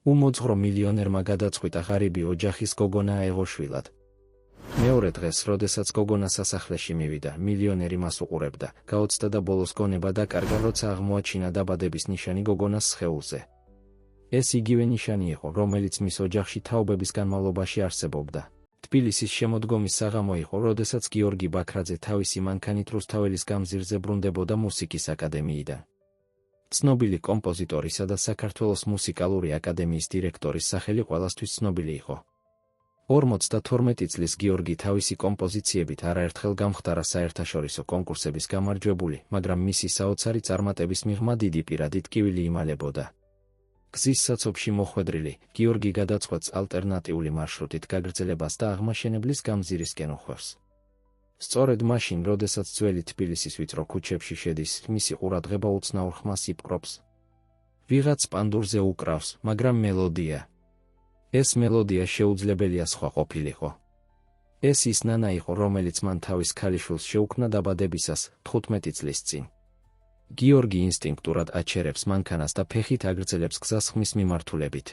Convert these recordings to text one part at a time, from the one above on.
უმოძღვრო მილიონერმა გადაწყვიტა ღარიბი ოჯახის გოგონა აეღო შვილად. მეორე დღეს, როდესაც გოგონა სასახლეში მივიდა, მილიონერი მას უყურებდა, გაოცდა და ბოლოს გონება დაკარგა, როცა აღმოაჩინა დაბადების ნიშანი გოგონას სხეულზე. ეს იგივე ნიშანი იყო, რომელიც მის ოჯახში თაობების განმავლობაში არსებობდა. თბილისის შემოდგომის საღამო იყო, როდესაც გიორგი ბაქრაძე თავისი მანქანით რუსთაველის გამზირზე ბრუნდებოდა მუსიკის აკადემიიდან. ცნობილი კომპოზიტორისა და საქართველოს მუსიკალური აკადემიის დირექტორის სახელი ყველასთვის ცნობილი იყო. 52 წლის გიორგი თავისი კომპოზიციებით არაერთხელ გამხდარა საერთაშორისო კონკურსების გამარჯვებული, მაგრამ მისი საოცარი წარმატების მიღმა დიდი პირადი ტკივილი იმალებოდა. გზის საცობში მოხვედრილი, გიორგი გადაწყვეტს ალტერნატიული მარშრუტით გაგრძელებას და აღმაშენებლის გამზირისკენ უხვევს. სწორედ მაშინ, როდესაც ძველი თბილისის ვიწრო ქუჩებში შედის, მისი ყურადღება უცნაურ ხმას იპყრობს. ვიღაც პანდურზე უკრავს, მაგრამ მელოდია. ეს მელოდია შეუძლებელია სხვა ყოფილიყო. ეს ის ნანა იყო, რომელიც მან თავის ქალიშვილს შეუქმნა დაბადებისას, 15 წლის წინ. გიორგი ინსტინქტურად აჩერებს მანქანას და ფეხით აგრძელებს გზას ხმის მიმართულებით.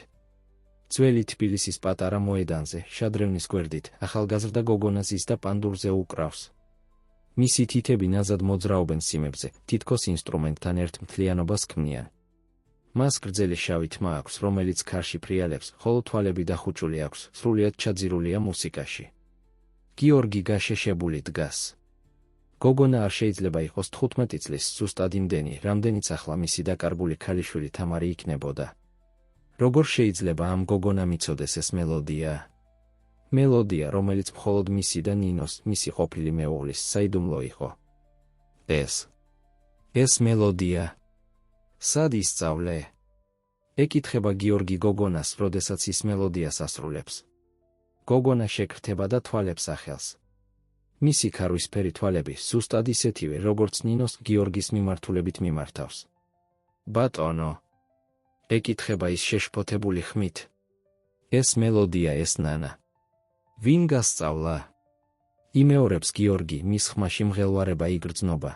ძველი თბილისის პატარა მოედანზე, შადრევნის გვერდით, ახალგაზრდა გოგონა ზის და პანდურზე უკრავს. მისი თითები ნაზად მოძრაობენ სიმებზე, თითქოს ინსტრუმენტთან ერთ მთლიანობას ქმნიან. მას გრძელი შავი თმა აქვს, რომელიც ქარში ფრიალებს, ხოლო თვალები დახუჭული აქვს, სრულიად ჩაძირულია მუსიკაში. გიორგი გაშეშებული დგას. გოგონა არ შეიძლება იყოს 15 წლის, ზუსტად იმდენი, რამდენიც ახლა მისი დაკარგული ქალიშვილი თამარი იქნებოდა. როგორ შეიძლება ამ გოგონა მიცოდეს ეს მელოდია? მელოდია, რომელიც მხოლოდ მისი და ნინოს, მისი ყოფილი მეუღლის საიდუმლო იყო. ეს მელოდია. სად ისწავლე? ეკითხება გიორგი გოგონას, როდესაც ის მელოდიას ასრულებს. გოგონა შეკრთება და თვალებს ახელს. მისი ქარვისფერი თვალები ზუსტად ისეთივე, როგორც ნინოს გიორგის მიმართულებით მიმართავს. ბატონო, ეკითხება ის შეშფოთებული ხმით. ეს მელოდია, ეს ნანა. ვინ გასწავლა? იმეორებს გიორგი, მის ხმაში მღელვარება იგრძნობა.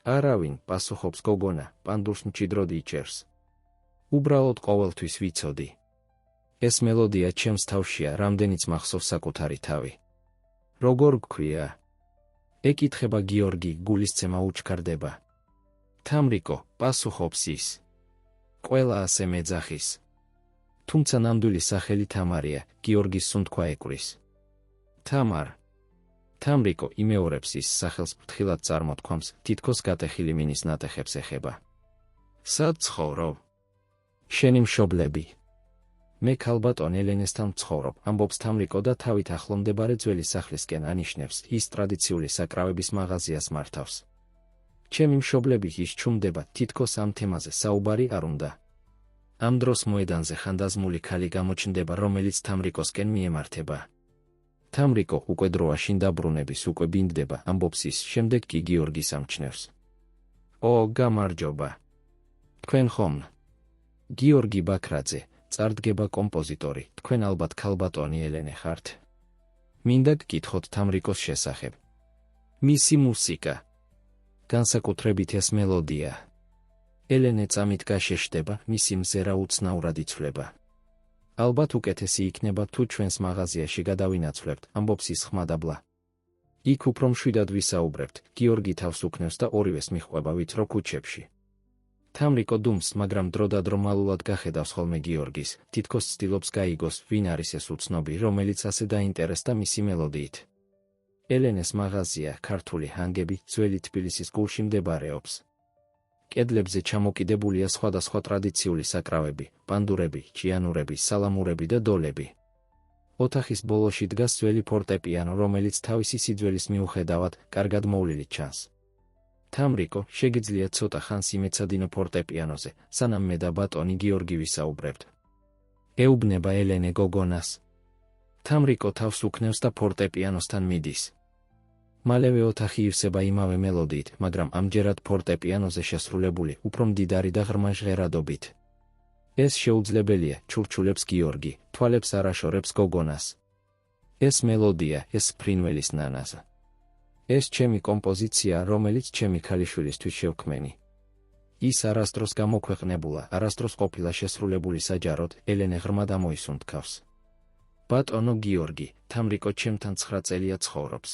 არავინ, პასუხობს გოგონა, პანდურს მჭიდროდ იჭერს. უბრალოდ ყოველთვის ვიცოდი. ეს მელოდია ჩემს თავშია, რამდენიც მახსოვს საკუთარი თავი. როგორ გქვია? ეკითხება გიორგი, გულისცემა უჩქარდება. თამრიკო, პასუხობს ის. ყველა ასე მეძახის. თუმცა ნამდვილი სახელი თამარია, გიორგის სუნთქვა ეკვრის. თამარ. თამრიკო, იმეორებს ის სახელს ფრთხილად წარმოთქვამს, თითქოს გატეხილი მინის ნატეხებს ეხება. სად ცხოვრობ? შენი მშობლები. მე ქალბატონ ელენესთან ვცხოვრობ, ამბობს თამრიკო და თავით ახლო მდებარე ძველი სახლისკენ ანიშნებს, ის ტრადიციული საკრავების მაღაზიას მართავს. ჩემი მშობლები ის ჩუმდება, თითქოს ამ თემაზე საუბარი არ უნდა. ამ დროს მოედანზე ხანდაზმული ქალი გამოჩნდება, რომელიც თამრიკოსკენ მიემართება. თამრიკო უკვე დროაში დაბრუნების უკვე ბინდდება, ამბობს ის, შემდეგ კი გიორგის ამჩნევს. გამარჯობა. თქვენ ხომ? გიორგი ბაქრაძე, წარდგება კომპოზიტორი, თქვენ ალბათ ქალბატონი ელენე ხართ? მინდა გკითხოთ თამრიკოს შესახებ. მისი მუსიკა. განსაკუთრებით ეს მელოდია. ელენე წამით გაშეშდება, მისი მზერა უცნაურად იცვლება. ალბათ უკეთესი იქნება, თუ ჩვენს მაღაზიაში გადავინაცვლებთ, ამბობს ის ხმადაბლა. იქ უფრო მშვიდად ვისაუბრებთ, გიორგი თავს უქნევს და ორივეს მიჰყვება ვიწრო ქუჩებში. თამრიკო დუმს, მაგრამ დროდადრო მალულად გახედავს ხოლმე გიორგის, თითქოს ცდილობს გაიგოს, ვინ არის ეს უცნობი, რომელიც ასე დაინტერესდა მისი მელოდიით. ელენეს მაღაზია, ქართული ჰანგები, ძველი თბილისის გულში მდებარეობს. კედლებზე ჩამოკიდებულია სხვადასხვა ტრადიციული საკრავები, პანდურები, ჭიანურები, სალამურები და დოლები. ოთახის ბოლოში დგას ძველი ფორტეპიანო, რომელიც თავისი სიძველის მიუხედავად, კარგად მოვლილი ჩანს. თამრიკო, შეგიძლია ცოტა ხანს იმეცადინო ფორტეპიანოზე, სანამ მე და ბატონი გიორგი ვისაუბრებთ. ეუბნება ელენე გოგონას. თამრიკო თავს უქნევს და ფორტეპიანოსთან მიდის. მალევე ოთახი ივსება იმავე მელოდიით, მაგრამ ამჯერად ფორტეპიანოზე შესრულებული, უფრო მდიდარი და ღრმა ჟღერადობით. ეს შეუძლებელია, ჩურჩულებს გიორგი, თვალებს არაშორებს გოგონას. ეს მელოდია, ეს ფრინველის ნანაზა. ეს ჩემი კომპოზიცია, რომელიც ჩემი ქალიშვილისთვის შევქმენი. ის არასდროს გამოქვეყნებულა, არასდროს ყოფილა შესრულებული საჯაროდ, ელენე ღრმად ამოისუნთქავს. ბატონო გიორგი, თამრიკო ჩემთან 9 წელია ცხოვრობს.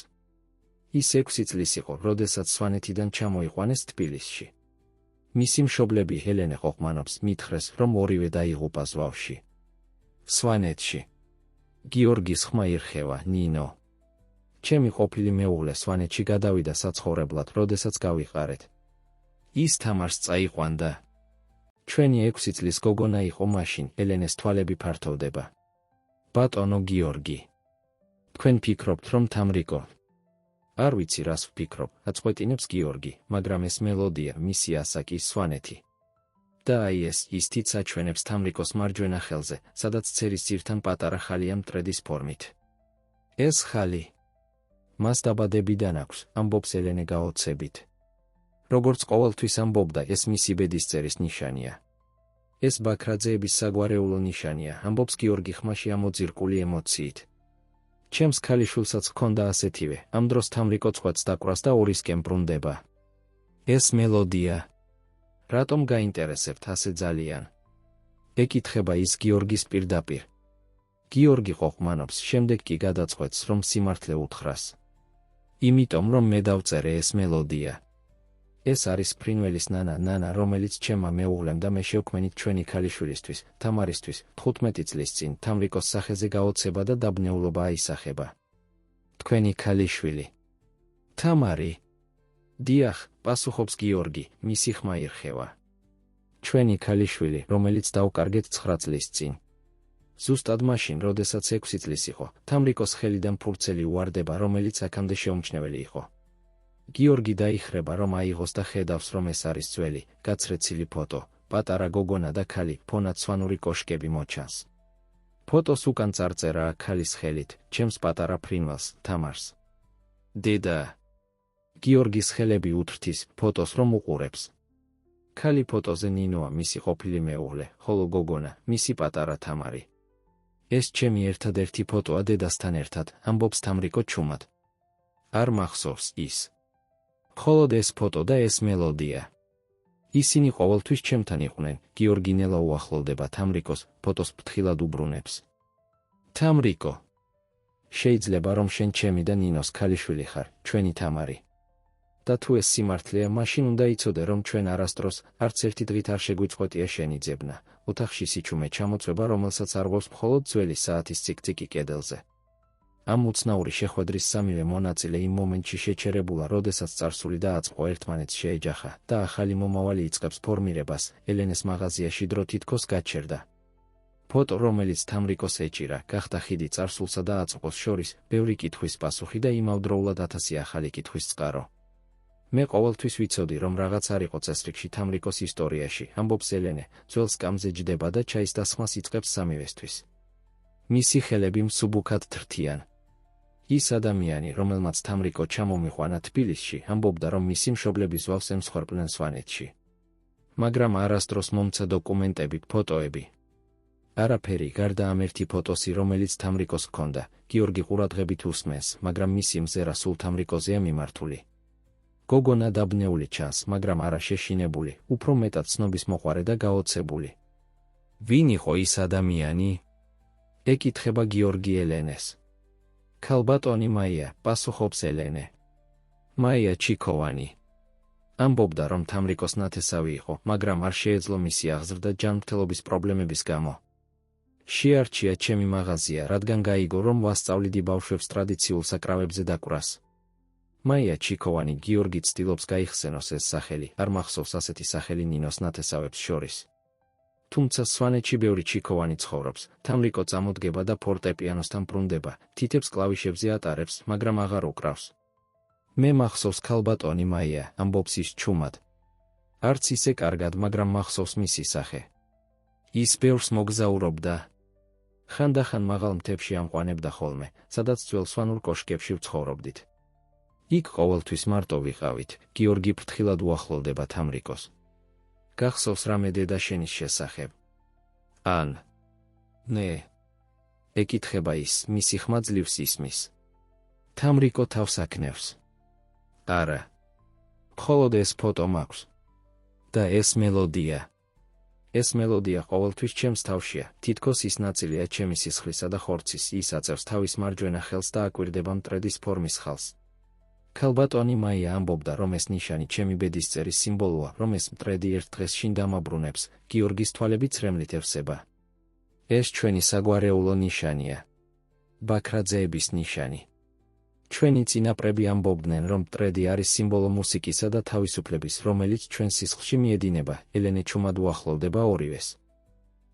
ის 6 წლის იყო, როდესაც სვანეთიდან ჩამოიყვანეს თბილისში. მისი მშობლები ელენე ყოყმანობს მითხრეს, რომ ორივე დაიღუპა ზვავში. სვანეთში. გიორგის ხმა ირხევა, ნინო. ჩემი ყოფილი მეუღლე სვანეთში გადავიდა საცხოვრებლად, როდესაც გავიყარეთ. ის თამარს წაიყვანდა. ჩვენი 6 წლის გოგონა იყო მაშინ, ელენეს თვალები ფართოვდება. ბატონო გიორგი. თქვენ ფიქრობთ, რომ თამრიკო? არ ვიცი რას ვფიქრობ, აწყვეტინებს გიორგი, მაგრამ ეს მელოდია, მისი ასაკი, სვანეთი. და აი ის თიც აჩვენებს თამრიკოს მარჯვენა ხელზე, სადაც ცერის ძირთან პატარა ხალია მტრედის ფორმით. ეს ხალი მას დაბადებიდან აქვს, ამბობს ელენე გაოცებით. როგორც ყოველთვის ამბობდა, ეს მისი ბედისწერის ნიშანია. ეს ბაქრაძეების საგვარეულო ნიშანია, ამბობს გიორგი ხმაში ამოძირკული ემოციით. ჩემს ქალიშვილსაც ჰქონდა ასეთივე, ამ დროს თამრიკო წყვეტს დაკვრას და ორისკენ ბრუნდება. ეს მელოდია. რატომ გაინტერესებთ ასე ძალიან? ეკითხება ის გიორგის პირდაპირ. გიორგი ყოყმანობს, შემდეგ კი გადაწყვეტს, რომ სიმართლე უთხრას. იმიტომ რომ მე დავწერე ეს მელოდია. ეს არის ფრინველის ნანა, რომელიც ჩემმა მეუღლემ და მე შევქმნით ჩვენი ქალიშვილისთვის, თამარისთვის, 15 წლის წინ, თამრიკოს სახეზე გაოცება და დაბნეულობა აისახება. თქვენი ქალიშვილი. თამარი. დიახ, პასუხობს გიორგი, მისი ხმა ირხევა. ჩვენი ქალიშვილი, რომელიც დავკარგეთ 9 წლის წინ. ზუსტად მაშინ, როდესაც 6 წლის იყო, თამრიკოს ხელიდან ფურცელი უვარდება, რომელიც აქამდე შეუმჩნეველი იყო. გიორგი დაიხრება, რომ აიღოს და ხედავს, რომ ეს არის ძველი, გაცრეცილი ფოტო, პატარა გოგონა და ქალი, ფონად სვანური კოშკები მოჩანს. ფოტოს უკან წარწერაა ქალის ხელით, ჩემს პატარა ფრინველს, თამარს. დედა. გიორგის ხელები უთრთის, ფოტოს რომ უყურებს. ქალი ფოტოზე ნინოა, მისი ყოფილი მეუღლე, ხოლო გოგონა, მისი პატარა თამარი. ეს ჩემი ერთადერთი ფოტოა დედასთან ერთად, ამბობს თამრიკო ჩუმად. არ მახსოვს ის. მხოლოდ ეს ფოტო და ეს მელოდია. ისინი ყოველთვის ჩემთან იყვნენ, გიორგი ნელა უახლოვდება თამრიკოს, ფოტოს ფრთხილად უბრუნებს. თამრიკო. შეიძლება რომ შენ ჩემი და ნინოს ქალიშვილი ხარ, ჩვენი თამარი. და თუ ეს სიმართლეა, მაშინ უნდა იცოდე, რომ ჩვენ არასდროს, არც ერთი დღით არ შეგვიწყვეტია შენი ძებნა, ოთახში სიჩუმე ჩამოწვება, რომელსაც არღვევს მხოლოდ ძველი საათის ციკ-ციკი კედელზე. ამ უცნაური შეხვედრის სამივე მონაწილე იმ მომენტში შეჩერებულა, როდესაც წარსული და აწმყო ერთმანეთს შეეჯახა და ახალი მომავალი იწყებს ფორმირებას, ელენეს მაღაზიაში დრო თითქოს გაჩერდა. ფოტო, რომელიც თამრიკოს ეჭირა, გახდა ხიდი წარსულსა და აწმყოს შორის, ბევრი კითხვის პასუხი და იმავდროულად 1000 ახალი კითხვის წყარო. მე ყოველთვის ვიცოდი, რომ რაღაც არ იყო წესრიგში თამრიკოს ისტორიაში, ამბობს ელენე, ძველ სკამზე ჯდება და ჩაის დასხმას იწყებს სამივესთვის. მისი ხელები მსუბუქად თრთიან. ის ადამიანი, რომელმაც თამრიკო ჩამომიყვანა თბილისში, ამბობდა, რომ მისი მშობლები ზვავს ემსხვერპლნენ სვანეთში. მაგრამ არასდროს მომცა დოკუმენტები, ფოტოები. არაფერი, გარდა ამ ერთი ფოტოსი, რომელიც თამრიკოს ჰქონდა, გიორგი ყურადღებით უსმენს, მაგრამ მისი მზერა სულ თამრიკოზეა მიმართული. გოგონა დაბნეული ჩანს, მაგრამ არა შეშინებული, უფრო მეტად ცნობის მოყვარე და გაოცებული. ვინ იყო ის ადამიანი? ეკითხება გიორგი ელენეს. ქალბატონი მაია, პასუხობს ელენე. მაია ჩიქოვანი. ამბობდა, რომ თამრიკოს ნათესავი იყო, მაგრამ არ შეეძლო მისი აღზრდა ჯანმრთელობის პრობლემების გამო. შეარჩია ჩემი მაღაზია, რადგან გაიგო, რომ ვასწავლიდი ბავშვებს ტრადიციულ საკრავებზე დაკვრას. მაია ჩიქოვანი. გიორგი ცდილობს გაიხსენოს ეს სახელი, არ მახსოვს ასეთი სახელი ნინოს ნათესავებს შორის. თუმცა სვანეთში ბევრი ჩიქოვანი ცხოვრობს, თამრიკო წამოდგება და ფორტეპიანოსთან ბრუნდება, თითებს კლავიშებზე ატარებს, მაგრამ აღარ უკრავს. მე მახსოვს ქალბატონი მაია, ამბობს ის ჩუმად. არც ისე კარგად, მაგრამ მახსოვს მისი სახე. ის ბევრს მოგზაურობდა. ხანდახან მაღალ მთებში ამყვანებდა ხოლმე, სადაც ძველ სვანურ კოშკებში ვცხოვრობდით. იქ ყოველთვის მარტო ვიყავით, გიორგი ფრთხილად უახლოვდება თამრიკოს. გახსოვს რამე დედა შენის შესახებ? ან? ნე. ეკითხება ის, მისი ხმა ძლივს ისმის. თამრიკო თავს აქნევს. არა. მხოლოდ ეს ფოტო მაქვს. და ეს მელოდია. ეს მელოდია ყოველთვის ჩემს თავშია, თითქოს ის ნაწილია ჩემი სისხლისა და ხორცის, ის აწევს თავის მარჯვენა ხელს და აკვირდება მტრედის ფორმის ხალს. ქალბატონი მაია ამბობდა, რომ ეს ნიშანი ჩემი ბედისწერის სიმბოლოა, რომ ეს მტრედი ერთ დღეს შინ დამაბრუნებს, გიორგის თვალები ცრემლით ევსება. ეს ჩვენი საგვარეულო ნიშანია. ბაქრაძეების ნიშანი. ჩვენი წინაპრები ამბობდნენ, რომ მტრედი არის სიმბოლო მუსიკისა და თავისუფლების, რომელიც ჩვენ სისხლში მიედინება, ელენე ჩუმად უახლოვდება ორივეს.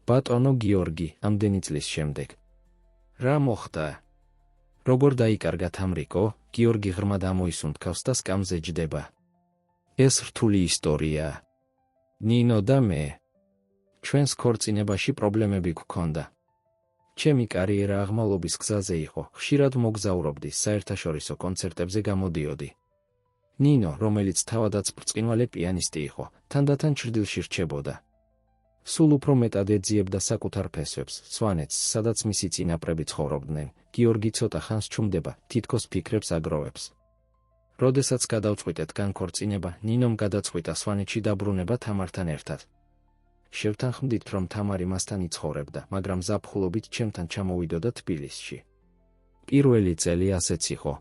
ბატონო გიორგი, ამდენი წლის შემდეგ. რა მოხდა? როგორ დაიკარგა თამრიკო? გიორგი ღრმად ამოისუნთქავს და სკამზე ჯდება. ეს რთული ისტორიაა. ნინო და მე. ჩვენს ქორწინებაში პრობლემები გქონდა. ჩემი კარიერა აღმავლობის გზაზე იყო, ხშირად მოგზაურობდი, საერთაშორისო კონცერტებზე გამოდიოდი. ნინო, რომელიც თავადაც ბრწყინვალე პიანისტი იყო, თანდათან ჩრდილში რჩებოდა. სულ უფრო მეტად ეძიებდა საკუთარ ფესვებს, სვანეთს, სადაც მისი წინაპრები ცხოვრობდნენ. გიორგი ცოტა ხანს ჩუმდება, თითქოს ფიქრებს აგროვებს. როდესაც გადავწყვიტეთ განქორწინება, ნინომ გადაწყვიტა სვანეთში დაბრუნება თამართან ერთად. შევთანხმდით, რომ თამარი მასთან იცხოვრებდა, მაგრამ ზაფხულობით ჩემთან ჩამოვიდოდა თბილისში. პირველი წელი ასეც იყო.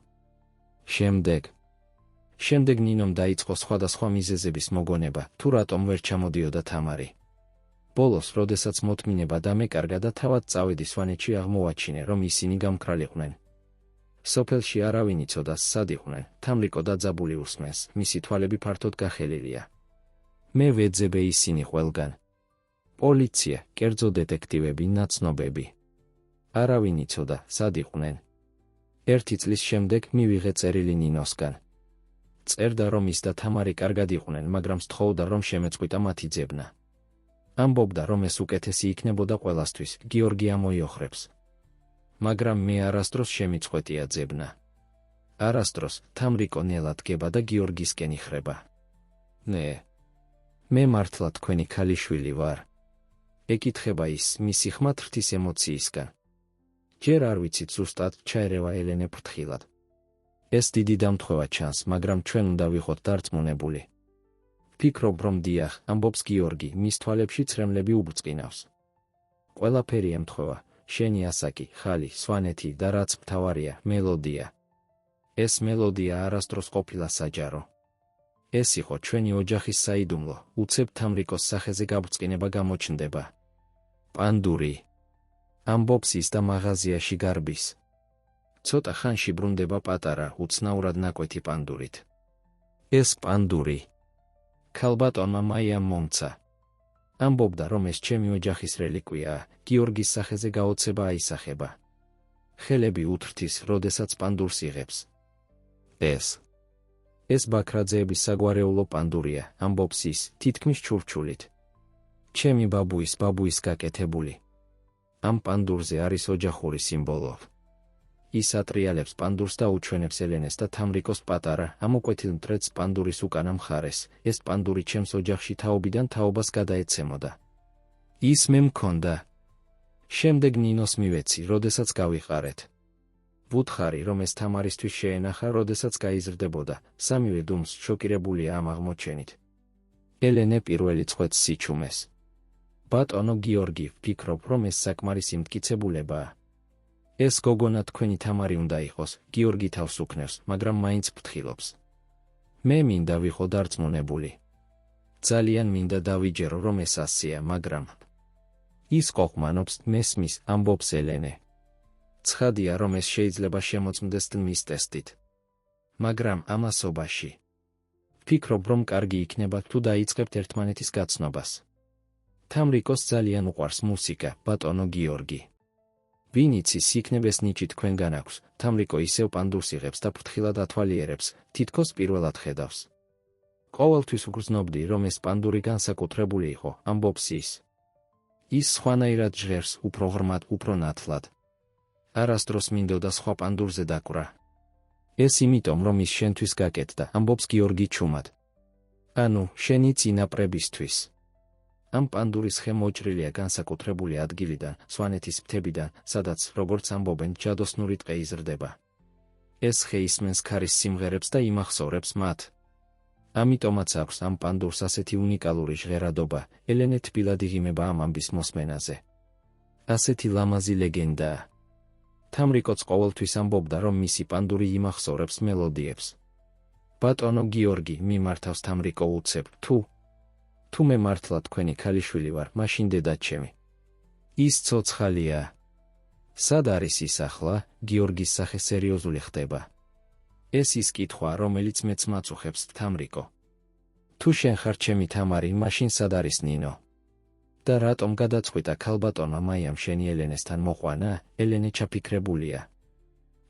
შემდეგ ნინომ დაიწყო სხვადასხვა მიზეზების მოგონება, თუ რატომ ვერ ჩამოდიოდა თამარი. ბოლოს, როდესაც მოთმინება დამეკარგა და თავად წავედი სვანეთში, აღმოვაჩინე, რომ ისინი გამქრალიყვნენ. სოფელში არავინ იცოდა, სად იყვნენ, თამრიკო დაძაბული უსმენს, მისი თვალები ფართოდ გახელილია. მე ვეძებე ისინი ყველგან. პოლიცია, კერძო დეტექტივები, ნაცნობები. არავინ იცოდა, სად იყვნენ. ერთი წლის შემდეგ მივიღე წერილი ნინოსგან. წერდა, რომ ის და თამარი კარგად იყვნენ, მაგრამ სთხოვდა, რომ შემეწყვიტა მათი ძებნა. ამბობდა, რომ ეს უკეთესი იქნებოდა ყველასთვის, გიორგი ამოიოხრებს. მაგრამ მე არასდროს შემიწყვეტია ძებნა. არასდროს თამრიკო ნელა დგება და გიორგისკენ იხრება. მე მართლა თქვენი ქალიშვილი ვარ. ეკითხება ის, მისი ხმათრთის ემოციისგან. ჯერ არ ვიცით ზუსტად, ჩაერევა ელენე ფრთხილად. ეს დიდი დამთხვევა ჩანს, მაგრამ ჩვენ უნდა ვიყოთ დარწმუნებული. ფიქრობ, რომ დიახ, ამბობს გიორგი, მის თვალებში ცრემლები უბრწყინავს. ყველაფერი ემთხვევა, შენი ასაკი, ხალი, სვანეთი და რაც მთავარია, მელოდია. ეს მელოდია არასდროს ყოფილა საჯარო. ეს იყო ჩვენი ოჯახის საიდუმლო, უცებ თამრიკოს სახეზე გაბრწყინება გამოჩნდება. პანდური. ამბობს ის და მაღაზიაში გარბის. ცოტა ხანში ბრუნდება პატარა, უცნაურად ნაკვეთი პანდურით. ეს პანდური. ქალბატონმა მაიამ მომცა. ამბობდა, რომ ეს ჩემი ოჯახის რელიკვიაა, გიორგის სახეზე გაოცება აისახება. ხელები უთრთის, როდესაც პანდურს იღებს. ეს ბაქრაძეების საგვარეულო პანდურია, ამბობს ის, თითქმის ჩურჩულით. ჩემი ბაბუის გაკეთებული. ამ პანდურზე არის ოჯახური სიმბოლო. ის ატრიალებს პანდურს და უჩვენებს ელენეს და თამრიკოს პატარა, ამოკვეთილ მტრედს პანდურის უკანა მხარეს. ეს პანდური ჩემს ოჯახში თაობიდან თაობას გადაეცემოდა. ის მე მქონდა. შემდეგ ნინოს მივეცი, როდესაც გავიყარეთ. ვუთხარი, რომ ეს თამარისთვის შეენახა, როდესაც გაიზრდებოდა, სამივე დუმს შოკირებულია ამ აღმოჩენით. ელენე პირველი წვეთს სიჩუმეს. ბატონო გიორგი, ვფიქრობ, რომ ეს საკმარისი მტკიცებულებაა. ეს გოგონა თქვენი თამარი უნდა იყოს, გიორგი თავს უქნევს, მაგრამ მაინც ფრთხილობს. მე მინდა ვიყო დარწმუნებული. ძალიან მინდა დავიჯერო, რომ ეს ასეა, მაგრამ ის ყოყმანობს, მესმის, ამბობს ელენე. ცხადია, რომ ეს შეიძლება შემოწმდეს დმის ტესტით. მაგრამ ამასობაში ვფიქრობ, რომ კარგი იქნება, თუ დაიწყებთ ერთმანეთის გაცნობას. თამრიკოს ძალიან უყვარს მუსიკა, ბატონო გიორგი. ვინ იცის, იქნებ ეს ნიჭი თქვენგან აქვს, თამრიკო ისევ პანდურს იღებს და ფრთხილად ათვალიერებს, თითქოს პირველად ხედავს. ყოველთვის ვგრძნობდი, რომ ეს პანდური განსაკუთრებული იყო, ამბობს ის. ის სხვანაირად ჟღერს, უფრო ღრმად, უფრო ნათლად. არასდროს მინდოდა სხვა პანდურზე დაკვრა. ეს იმიტომ, რომ ის შენთვის გაკეთდა, ამბობს გიორგი ჩუმად. ანუ, შენი წინაპრებისთვის. ამ პანდურის ხე მოჭრილია განსაკუთრებული ადგილიდან, სვანეთის მთებიდან, სადაც, როგორც ამბობენ, ჯადოსნური ტყე იზრდება. ეს ხე ისმენს ქარის სიმღერებს და იმახსოვრებს მათ. ამიტომაც აქვს ამ პანდურს ასეთი უნიკალური ჟღერადობა, ელენე თბილად იღიმება ამ ამბის მოსმენაზე. ასეთი ლამაზი ლეგენდაა. თამრიკოც ყოველთვის ამბობდა, რომ მისი პანდური იმახსოვრებს მელოდიებს. ბატონო გიორგი, მიმართავს თამრიკო უცებ, თუ მე მართლა თქვენი ქალიშვილი ვარ, მაშინ დედაჩემი. ის ცოცხალია. სად არის ის ახლა? გიორგის სახე სერიოზული ხდება. ეს ის კითხვა, რომელიც მეც მაწუხებს, თამრიკო. თუ შენ ხარ ჩემი თამარი, მაშინ სად არის ნინო? და რატომ გადაწყვიტა ქალბატონმა მაიამ შენი ელენესთან მოყვანა? ელენე ჩაფიქრებულია.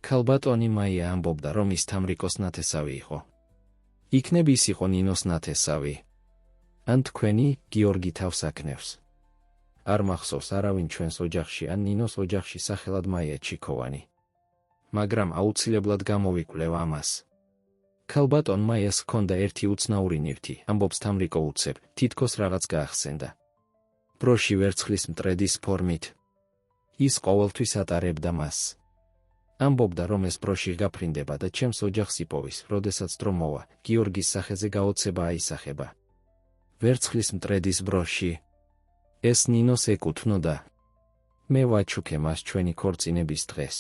ქალბატონი მაია ამბობდა, რომ ის თამრიკოს ნათესავი იყო. იქნებ ის იყო ნინოს ნათესავი. ან თქვენი? გიორგი თავს აქნევს. არ მახსოვს არავინ ჩვენს ოჯახში ან ნინოს ოჯახში სახელად მაია ჩიქოვანი. მაგრამ აუცილებლად გამოვიკვლევ ამას. ქალბატონ მაიას ჰქონდა ერთი უცნაური ნივთი, ამბობს თამრიკო უცებ, თითქოს რაღაც გაახსენდა. ბროში ვერცხლის მტრედის ფორმით. ის ყოველთვის ატარებდა მას. ამბობდა, რომ ეს ბროში გაფრინდება და ჩემს ოჯახს იპოვის, როდესაც დრო მოვა, გიორგის სახეზე გაოცება აისახება. ვერცხლის მტრედის ბროში. ეს ნინოს ეკუთვნოდა. მე ვაჩუქე მას ჩვენი ქორწინების დღეს.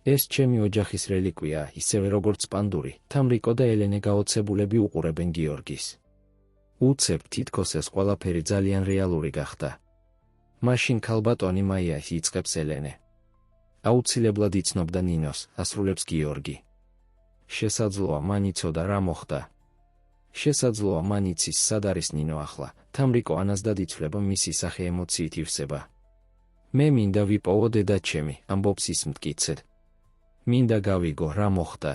ეს ჩემი ოჯახის რელიკვია, ისევე როგორც პანდური, თამრიკო და ელენე გაოცებულები უყურებენ გიორგის. უცებ თითქოს ეს ყველაფერი ძალიან რეალური გახდა. მაშინ ქალბატონი მაია იწყებს ელენე. აუცილებლად იცნობდა ნინოს, ასრულებს გიორგი. შესაძლოა მან იცოდა რა მოხდა. შესაძლოა მან იცის სად არის ნინო ახლა, თამრიკო ანაზდად იცვლება მისი სახე ემოციით ივსება. მე მინდა ვიპოვო დედაჩემი, ამბობს ის მტკიცედ. მინდა გავიგო რა მოხდა.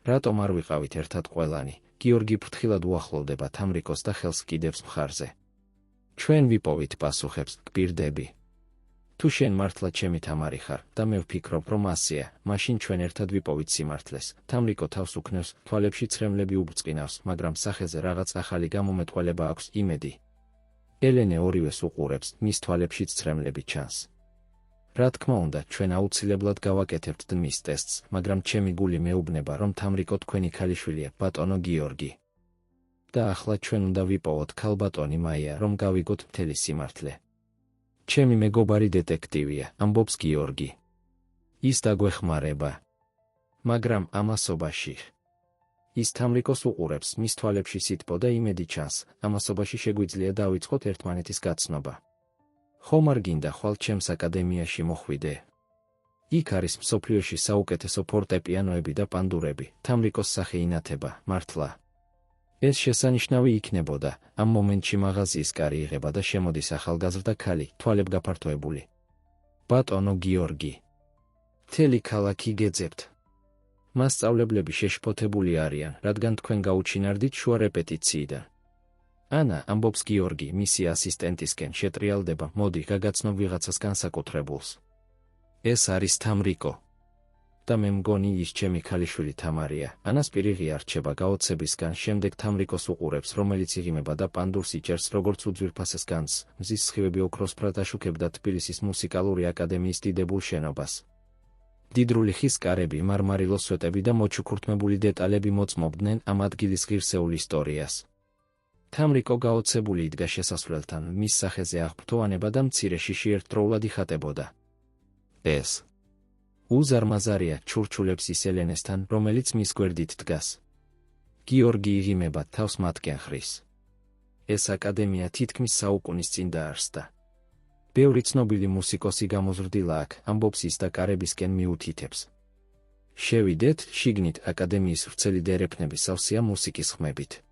რატომ არ ვიყავით ერთად ყველანი? გიორგი ფრთხილად უახლოვდება თამრიკოს და ხელს კიდევს მხარზე. ჩვენ ვიპოვით, პასუხებს, გპირდები. თუ შენ მართლა ჩემი თამარი ხარ და მე ვფიქრობ, რომ ასეა, მაშინ ჩვენ ერთად ვიპოვით სიმართლეს. თამრიკო თავს უქნევს, თვალებში ცრემლები უბწყინავს, მაგრამ სახეზე რაღაც ახალი გამომეტყველება აქვს, იმედი. ელენე ორივეს უყურებს, მის თვალებშიც ცრემლები ჩანს. რა თქმა უნდა, ჩვენ აუცილებლად გავაკეთებთ დმის ტესტს, მაგრამ ჩემი გული მეუბნება, რომ თამრიკო თქვენი ქალიშვილია, ბატონო გიორგი. და ახლა ჩვენ უნდა ვიპოვოთ ქალბატონი მაია, რომ გავიგოთ მთელი სიმართლე. ჩემი მეგობარი დეტექტივია, ამბობს გიორგი. ის დაგვეხმარება. მაგრამ ამასობაში. ის თამრიკოს უყურებს, მის თვალებში სითბო და იმედი ჩანს, ამასობაში შეგვიძლია დავიწყოთ ერთმანეთის გაცნობა. ხომ არ გინდა ხვალ ჩემს აკადემიაში მოხვიდე? იქ არის მსოფლიოში საუკეთესო ფორტეპიანოები და პანდურები, თამრიკოს სახე ინათება, მართლა. ეს შესანიშნავი იქნებოდა, ამ მომენტში მაღაზიის კარი იღება და შემოდის ახალგაზრდა ქალი, თვალებ გაფართოებული. ბატონო გიორგი. მთელი ქალაქი გეძებთ. მასწავლებლები შეშფოთებული არიან, რადგან თქვენ გაუჩინარდით შუა რეპეტიციიდან. ანა, ამბობს გიორგი, მისი ასისტენტისკენ შეტრიალდება, მოდი გაგაცნობ ვიღაცას განსაკუთრებულს. ეს არის თამრიკო. და მე მგონი ის ჩემი ქალიშვილი თამარია. ანას პირიღი არჩება გაოცებისგან, შემდეგ თამრიკოს უყურებს, რომელიც იღიმება და პანდურს იჭერს, როგორც უძვირფასეს განძს. მზის სხივები ოქროსფრად აშუქებდა თბილისის მუსიკალური აკადემიის დიდებულ შენობას. მდიდრული ხის კარები, მარმარილოს სვეტები და მოჩუქურთმებული დეტალები მოწმობდნენ ამ ადგილის ღირსეულ ისტორიას. თამრიკო გაოცებული იდგა შესასვლელთან, მის სახეზე აღფრთო ანება და მცირე შიში ერთდროულად იხატებოდა. ეს უზარმაზარია, ჩურჩულებს ის ელენესთან, რომელიც მის გვერდით დგას. გიორგი იღიმება, თავს მათკენ ხრის. ეს აკადემია თითქმის საუკუნის წინ დაარსდა. ბევრი ცნობილი მუსიკოსი გამოზრდილა აქ, ამბობს ის და კარებისკენ მიუთითებს. შევიდეთ, შიგნით აკადემიის ვრცელი დერეფნები სავსეა მუსიკის ხმებით.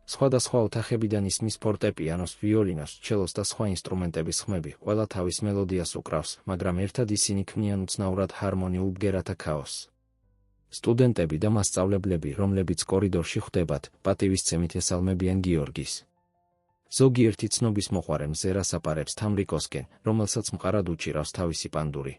სხვადასხვა ოთახებიდან ისმის ფორტეპიანოს, ვიოლინოს, ჩელოს და სხვა ინსტრუმენტების ხმები, ყველა თავის მელოდიას უკრავს, მაგრამ ერთად ისინი ქმნიან უცნაურად ჰარმონიულ ბგერათა ქაოსს. სტუდენტები და მასწავლებლები, რომლებიც კორიდორში ხვდებათ, პატივისცემით ესალმებიან გიორგის. ზოგიერთი ცნობის მოყვარე მზერას აპარებს თამრიკოსკენ, რომელსაც მყარად უჭირავს თავისი პანდური.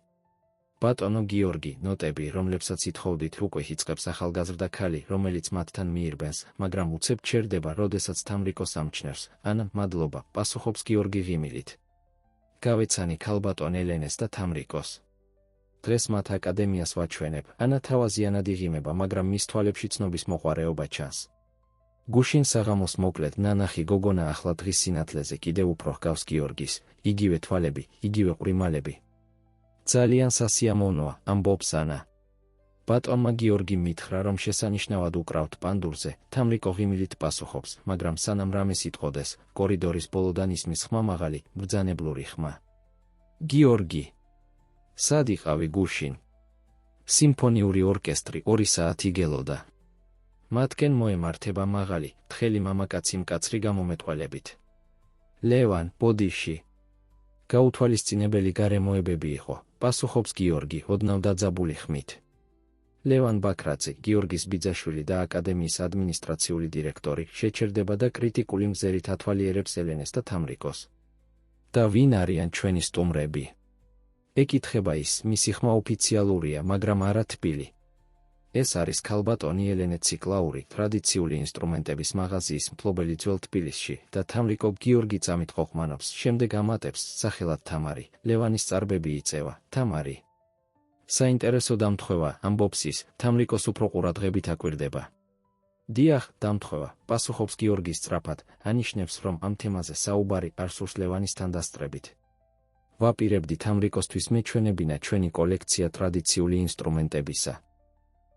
ბატონო გიორგი, ნოტები, რომლებსაც ითხოვდით, უკვე იწყებს ახალგაზრდა ქალი, რომელიც მათთან მიირბენს, მაგრამ უცებ ჩერდება, როდესაც თამრიკოს ამჩნევს. ანა, მადლობა, პასუხობს გიორგი ღიმილით. გავეცანი ქალბატონ ელენეს და თამრიკოს. დღეს მათ აკადემიას ვაჩვენებ. ანა თავაზიანად იღიმება, მაგრამ მის თვალებში ცნობის მოყვარეობა ჩანს. გუშინ საღამოს მოკლედ ნანახი გოგონა ახლა დღის სინათლეზე კიდევ უფრო ჰგავს გიორგის, იგივე თვალები, იგივე ყვრიმალები. ძალიან სასიამოვნოა, ამბობს ანა. ბატონმა გიორგი მითხრა, რომ შესანიშნავად უკრავთ პანდურზე, თამრიკო ღიმილით პასუხობს, მაგრამ სანამ რამეს იტყოდეს, კორიდორის ბოლოდან ისმის ხმა მაღალი, ბრძანებლური ხმა. გიორგი, სად იყავი გუშინ? სიმფონიური ორკესტრი 2 საათი გელოდა. მათკენ მოემართება მაღალი, თხელი მამაკაცი მკაცრი გამომეტყველებით. ლევან, ბოდიში. გაუთვალისწინებელი გარემოებები იყო, პასუხობს გიორგი, ოდნავ დაძაბული ხმით. ლევან ბაქრაძე, გიორგის ბიძაშვილი და აკადემიის ადმინისტრაციული დირექტორი, შეჩერდება და კრიტიკული მზერით ათვალიერებს ელენეს და თამრიკოს. და ვინ არიან ჩვენი სტუმრები? ეკითხება ის, მისი ხმა ოფიციალურია, მაგრამ არა თბილი. ეს არის ქალბატონი ელენე ციკლაური, ტრადიციული ინსტრუმენტების მაღაზიის მფლობელი ძველ თბილისში და თამრიკო გიორგი წამით ყოყმანობს, შემდეგ ამატებს სახელად თამარი, ლევანის წარბები იწევა, თამარი. საინტერესო დამთხვევა, ამბობს ის, თამრიკოს უფრო ყურადღებით აკვირდება. დიახ, დამთხვევა, პასუხობს გიორგი სწრაფად, ანიშნებს, რომ ამ თემაზე საუბარი არ სურს ლევანისთან დასწრებით. ვაპირებდი თამრიკოსთვის მეჩვენებინა ჩვენი კოლექცია ტრადიციული ინსტრუმენტებისა.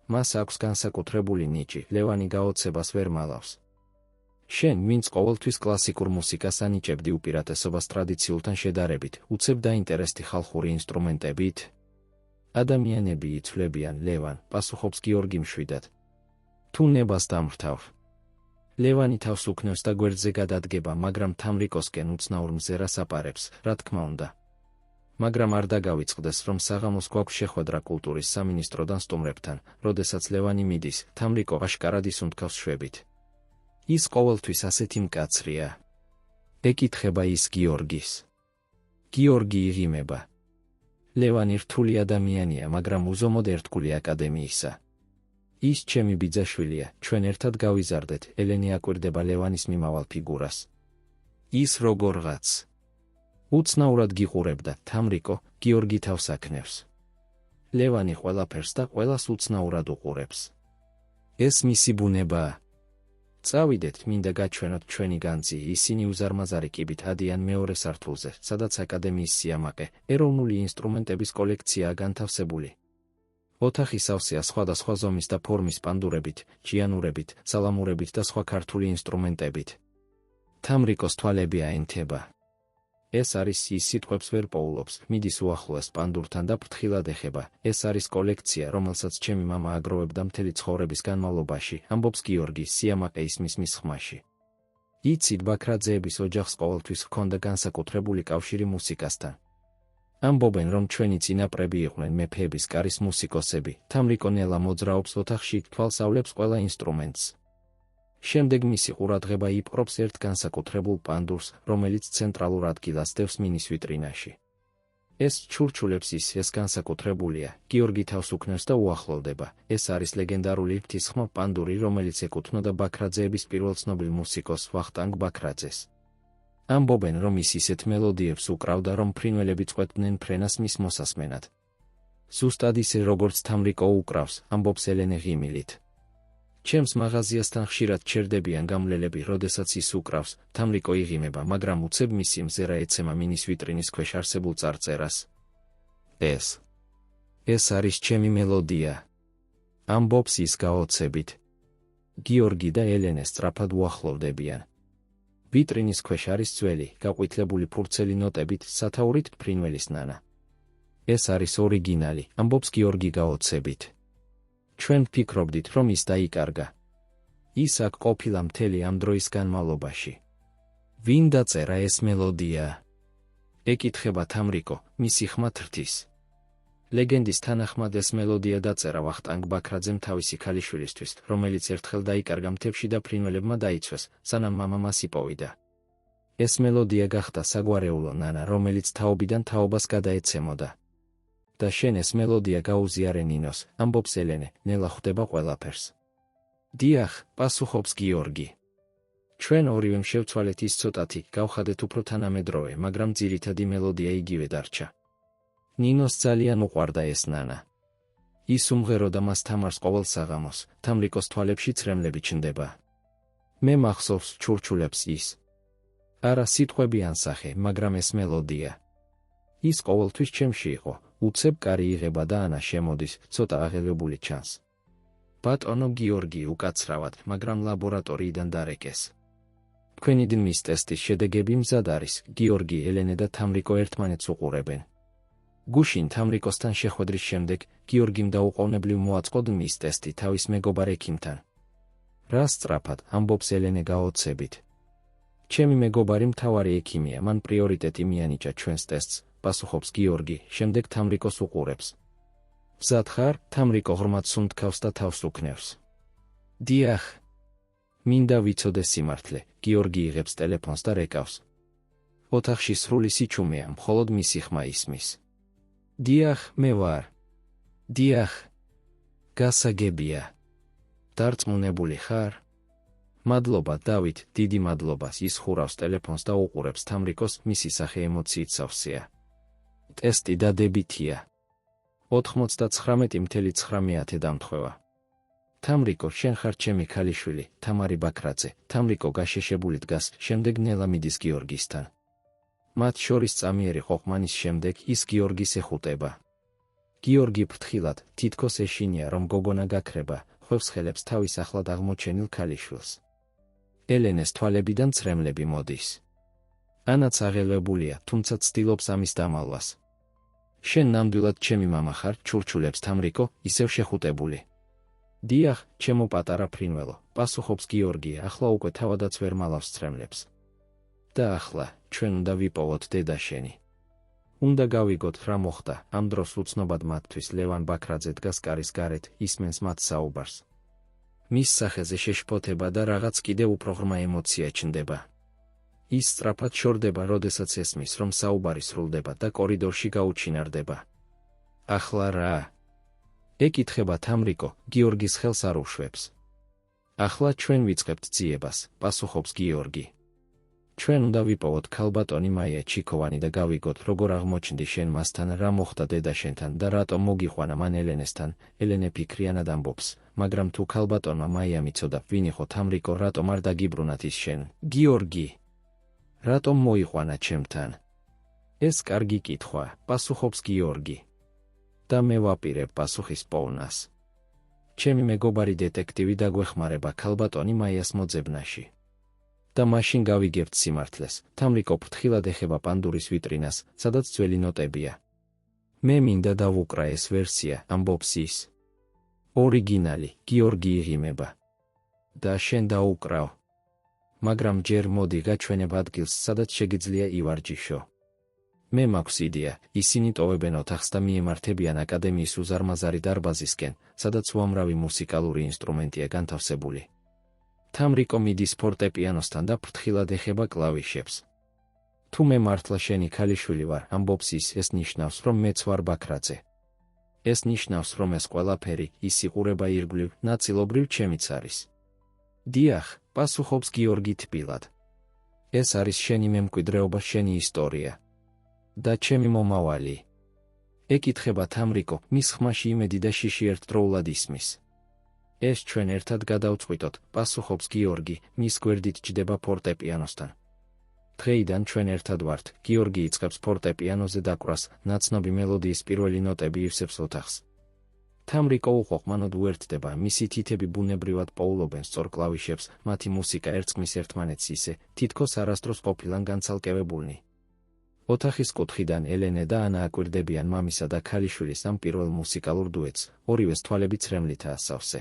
მას აქვს განსაკუთრებული ნიჭი, ლევანი გაოცებას ვერ მალავს. შენ, ვინც ყოველთვის კლასიკურ მუსიკას ანიჭებდი უპირატესობას ტრადიციულთან შედარებით, უცებ დაინტერესდი ხალხური ინსტრუმენტებით? ადამიანები იცვლებიან, ლევან, პასუხობს გიორგი მშვიდად. თუ ნებას დამრთავ. ლევანი თავს უქნევს და გვერდზე გადადგება, მაგრამ თამრიკოსკენ უცნაურ მზერას აპარებს, რა თქმა უნდა. მაგრამ არ დაგავიწყდეს, რომ საღამოს გვაქვს შეხვედრა კულტურის სამინისტროდან სტუმრებთან, როდესაც ლევანი მიდის, თამრიკო აშკარად ისუნთქავს შვებით. ის ყოველთვის ასეთი მკაცრია. ეკითხება ის გიორგის. გიორგი იღიმება. ლევანი რთული ადამიანია, მაგრამ უზომოდ ერთგული აკადემიისა. ის ჩემი ბიძაშვილია, ჩვენ ერთად გავიზარდეთ, ელენე აკვირდება ლევანის მიმავალ ფიგურას. ის როგორღაც უცნაურად გიყურებდა, თამრიკო, გიორგი თავს აქნევს. ლევანი ყველაფერს და ყველას უცნაურად უყურებს. ეს მისი ბუნებაა. წავიდეთ, მინდა გაჩვენოთ ჩვენი განძი, ისინი უზარმაზარი კიბით ადიან მეორე სართულზე, სადაც აკადემიის სიამაყე, ეროვნული ინსტრუმენტების კოლექციაა განთავსებული. ოთახი სავსეა სხვადასხვა ზომის და ფორმის პანდურებით, ჭიანურებით, სალამურებით და სხვა ქართული ინსტრუმენტებით. თამრიკოს თვალები აინთება. ეს არის ის სიტყვებს ვერ პოულობს, მიდის უახლოეს პანდურთან და ფრთხილად ეხება. ეს არის კოლექცია, რომელსაც ჩემი მამა აგროვებდა მთელი ცხოვრების განმავლობაში, ამბობს გიორგი, სიამაყე ისმის მის ხმაში. იცით, ბაქრაძეების ოჯახს ყოველთვის ჰქონდა განსაკუთრებული კავშირი მუსიკასთან. ამბობენ, რომ ჩვენი წინაპრები იყვნენ მეფეების კარის მუსიკოსები, თამრიკო ნელა მოძრაობს ოთახში, თვალს ავლებს ყველა ინსტრუმენტს. შემდეგ მისი ყურადღება იპყრობს ერთ განსაკუთრებულ პანდურს, რომელიც ცენტრალურ ადგილას დევს მინის ვიტრინაში. ეს ჩურჩულებს ის, ეს განსაკუთრებულია, გიორგი თავს უქნევს და უახლოვდება. ეს არის ლეგენდარული ღვთისხმა პანდური, რომელიც ეკუთვნოდა ბაქრაძეების პირველ ცნობილ მუსიკოს ვახტანგ ბაქრაძეს. ამბობენ, რომ ის ისეთ მელოდიებს უკრავდა, რომ ფრინველები წყვეტდნენ ფრენას მის მოსასმენად. ზუსტად ისე, როგორც თამრიკო უკრავს, ამბობს ელენე ღიმილით. ჩემს მაღაზიასთან ხშირად ჩერდებიან გამლელები, როდესაც ის უკრავს, თამრიკო იღიმება, მაგრამ უცებ მისი მზერა ეცემა მინის ვიტრინის ქვეშ არსებულ წარწერას. ეს არის ჩემი მელოდია. ამბობს ის გაოცებით. გიორგი და ელენე სწრაფად უახლოვდებიან. ვიტრინის ქვეშ არის ძველი, გაყვითლებული ფურცელი ნოტებით, სათაურით ფრინველის ნანა. ეს არის ორიგინალი, ამბობს გიორგი გაოცებით. ჩვენ ვფიქრობდით, რომ ის დაიკარგა. ის აქ ყოფილა მთელი ამ დროის განმავლობაში. ვინ დაწერა ეს მელოდია? ეკითხება თამრიკო, მისი ხმა თრთის. ლეგენდის თანახმად ეს მელოდია დაწერა ვახტანგ ბაქრაძემ თავისი ქალიშვილისთვის, რომელიც ერთხელ დაიკარგა მთებში და ფრინველებმა დაიცვეს, სანამ მამა მას იპოვიდა. ეს მელოდია გახდა საგვარეულო ნანა, რომელიც თაობიდან თაობას გადაეცემოდა. და შენ ეს მელოდია გაუზიარე ნინოს, ამბობს ელენე, ნელა ხვდება ყველაფერს. დიახ, პასუხობს გიორგი. ჩვენ ორივემ შევცვალეთ ის ცოტათი, გავხადეთ უფრო თანამედროვე, მაგრამ ძირითადი მელოდია იგივე დარჩა. ნინოს ძალიან უყვარდა ეს ნანა. ის უმღეროდა მას თამარს ყოველ საღამოს, თამრიკოს თვალებში ცრემლები ჩნდება. მე მახსოვს ჩურჩულებს ის. არა სიტყვები ან სახე, მაგრამ ეს მელოდია. ის ყოველთვის ჩემში იყო, უცებ კარი იღება და ანა შემოდის, ცოტა აღელებული ჩანს. ბატონო გიორგი უკაცრავად, მაგრამ ლაბორატორიიდან დარეკეს. თქვენი დმის ტესტის შედეგები მზად არის, გიორგი, ელენე და თამრიკო ერთმანეთს უყურებენ. გუშინ თამრიკოსთან შეხვედრის შემდეგ გიორგიმ დაუყოვნებლივ მოაწყო დმის ტესტი თავის მეგობარ ექიმთან. რა სწრაფად, ამბობს ელენე გაოცებით. ჩემი მეგობარი მთავარი ექიმია, მან პრიორიტეტი მიანიჭა ჩვენს ტესტს, პასუხობს გიორგი, შემდეგ თამრიკოს უყურებს. მზად ხარ? თამრიკო ღრმად სუნთქავს და თავს უქნევს. დიახ. მინდა ვიცოდე სიმართლე, გიორგი იღებს ტელეფონს და რეკავს. ოთახში სრული სიჩუმეა, მხოლოდ მისი ხმა ისმის. დიახ, მე ვარ. დიახ. გასაგებია. დარწმუნებული ხარ? მადლობა, დავით, დიდი მადლობა. ის ხურავს ტელეფონს და უყურებს თამრიკოს, მისი სახე ემოციით სავსეა. ტესტი დადებითია. 99.9 დამთხვევა. თამრიკო, შენ ხარ ჩემი ქალიშვილი, თამარი ბაქრაძე. თამრიკო გაშეშებული დგას, შემდეგ ნელა მიდის გიორგისთან. მათ შორის წამიერი ყოყმანის შემდეგ ის გიორგის ეხუტება. გიორგი ფრთხილად, თითქოს ეშინია, რომ გოგონა გაქრება, ხვევს ხელებს თავის ახლად აღმოჩენილ ქალიშვილს. ელენეს თვალებიდან ცრემლები მოდის. ანაც აღელვებულია, თუმცა ცდილობს ამის დამალვას. შენ ნამდვილად ჩემი მამა ხარ, ჩურჩულებს თამრიკო, ისევ შეხუტებული. დიახ, ჩემო პატარა ფრინველო, პასუხობს გიორგი, ახლა უკვე თავადაც ვერ მალავს ცრემლებს. და ახლა, ჩვენ უნდა ვიპოვოთ დედა შენი. უნდა გავიგოთ რა მოხდა, ამ დროს უცნობად მათთვის ლევან ბაქრაძე დგას კარის გარეთ, ისმენს მათ საუბარს. მის სახეზე შეშფოთება და რაღაც კიდევ უფრო ღრმა ემოცია ჩნდება. ის სწრაფად შორდება, როდესაც ესმის, რომ საუბარი სრულდება და კორიდორში გაუჩინარდება. ახლა რა? ეკითხება თამრიკო, გიორგის ხელს არ უშვებს. ახლა ჩვენ ვიწყებთ ძიებას, პასუხობს გიორგი. ჩვენ უნდა ვიპოვოთ ქალბატონი მაია ჩიქოვანი და გავიგოთ, როგორ აღმოჩნდი შენ მასთან, რა მოხდა დედა შენთან და რატომ მოგიყვანა მან ელენესთან. ელენე ფიქრიანად ამბობს, მაგრამ თუ ქალბატონმა მაიამ იცოდა, ვინ იყო თამრიკო, რატომ არ დაგიბრუნათ ის შენ, გიორგი? რატომ მოიყვანა ჩემთან? ეს კარგი კითხვა, პასუხობს გიორგი. და მე ვაპირებ პასუხის პოვნას. ჩემი მეგობარი დეტექტივი დაგვეხმარება ქალბატონი მაიას მოძებნაში. და მაშინ გავიგებთ სიმართლეს. თამრიკო ფრთხილად ეხება პანდურის ვიტრინას, სადაც ძველი ნოტებია. მე მინდა დავუკრა ეს ვერსია, ამბობს ის. ორიგინალი, გიორგი იღიმება. და შენ დაუკრავ. მაგრამ ჯერ მოდი გაჩვენებ ადგილს, სადაც შეგიძლია ივარჯიშო. მე მაქვს იდეა, ისინი ტოვებენ ოთახს და მიემართებიან აკადემიის უზარმაზარი დარბაზისკენ, სადაც უამრავი მუსიკალური ინსტრუმენტია განთავსებული. თამრიკო მიდის ფორტეპიანოსთან და ფრთხილად ეხება კლავიშებს. თუ მე მართლა შენი ქალიშვილი ვარ, ამბობს ის, ეს ნიშნავს, რომ მეც ვარ ბაქრაძე. ეს ნიშნავს, რომ ეს ყველაფერი, ის იყურება ირგვლივ, ნაწილობრივ ჩემიც არის. დიახ, პასუხობს გიორგი თბილად. ეს არის შენი მემკვიდრეობა, შენი ისტორია. და ჩემი მომავალი. ეკითხება თამრიკო, მის ხმაში იმედი და შიში ერთდროულად ისმის. ეს ჩვენ ერთად გადავწყვიტოთ, პასუხობს გიორგი, მის გვერდით ჯდება ფორტეპიანოსთან. დღეიდან ჩვენ ერთად ვართ, გიორგი იწყებს ფორტეპიანოზე დაკვრას, ნაცნობი მელოდიის პირველი ნოტები ივსებს ოთახს. თამრიკო უყოყმანოდ უერთდება, მისი თითები ბუნებრივად პოულობენ სწორ კლავიშებს, მათი მუსიკა ერწყმის ერთმანეთს ისე, თითქოს არასდროს ყოფილან განცალკევებულნი. ოთახის კუთხიდან ელენე და ანა აკვირდებიან მამისა და ქალიშვილის ამ პირველ მუსიკალურ დუეტს, ორივეს თვალები ცრემლითაა სავსე.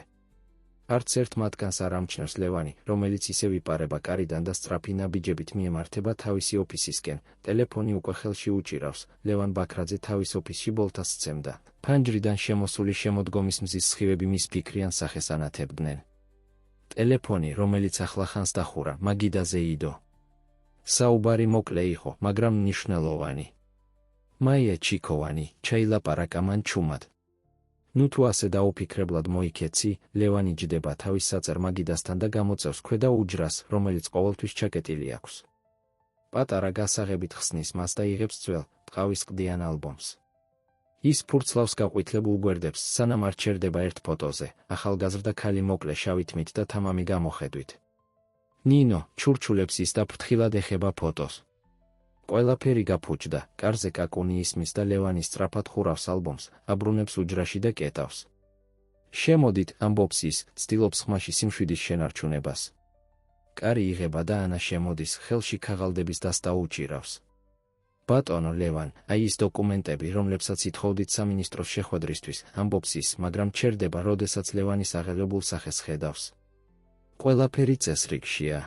არც ერთ მათგანს არ ამჩნევს ლევანი, რომელიც ისევ იპარება კარიდან და სწრაფი ნაბიჯებით მიემართება თავისი ოფისისკენ. ტელეფონი უკვე ხელში უჭირავს, ლევან ბაქრაძე თავის ოფისში ბოლთას სცემდა. ფანჯრიდან შემოსული შემოდგომის მზის სხივები მის ფიქრიან სახეს ანათებდნენ. ტელეფონი, რომელიც ახლახანს დახურა, მაგიდაზე იდო. საუბარი მოკლე იყო, მაგრამ მნიშვნელოვანი. მაია ჩიქოვანი, ჩაილაპარაკა მან ჩუმად. ნუ თუ ასე დაუფიქრებლად მოიქეცი, ლევანი ჯდება თავის საწერ მაგიდასთან და გამოწევს ქვედა უჯრას, რომელიც ყოველთვის ჩაკეტილი აქვს. პატარა გასაღებით ხსნის მას და იღებს ძველ, ტყავის ყდიან ალბომს. ის ფურცლავს გაყვითლებულ გვერდებს, სანამ არ ჩერდება ერთ ფოტოზე, ახალგაზრდა ქალი მოკლე შავი თმით და თამამი გამოხედვით. ნინო ჩურჩულებს ის და ფრთხილად ეხება ფოტოს. ყველაფერი გაფუჭდა, კარზე კაკუნი ისმის და ლევანი სწრაფად ხურავს ალბომს, აბრუნებს უჯრაში და კეტავს. შემოდით, ამბობს ის, ცდილობს ხმაში სიმშვიდის შენარჩუნებას. კარი იღება და ანა შემოდის, ხელში ქაღალდების დასტა უჭირავს. ბატონო ლევან, აი ის დოკუმენტები, რომლებსაც ითხოვდით სამინისტროს შეხვედრისთვის, ამბობს ის, მაგრამ ჩერდება, როდესაც ლევანის აღელებულ სახეს ხედავს. ყველაფერი წესრიგშია.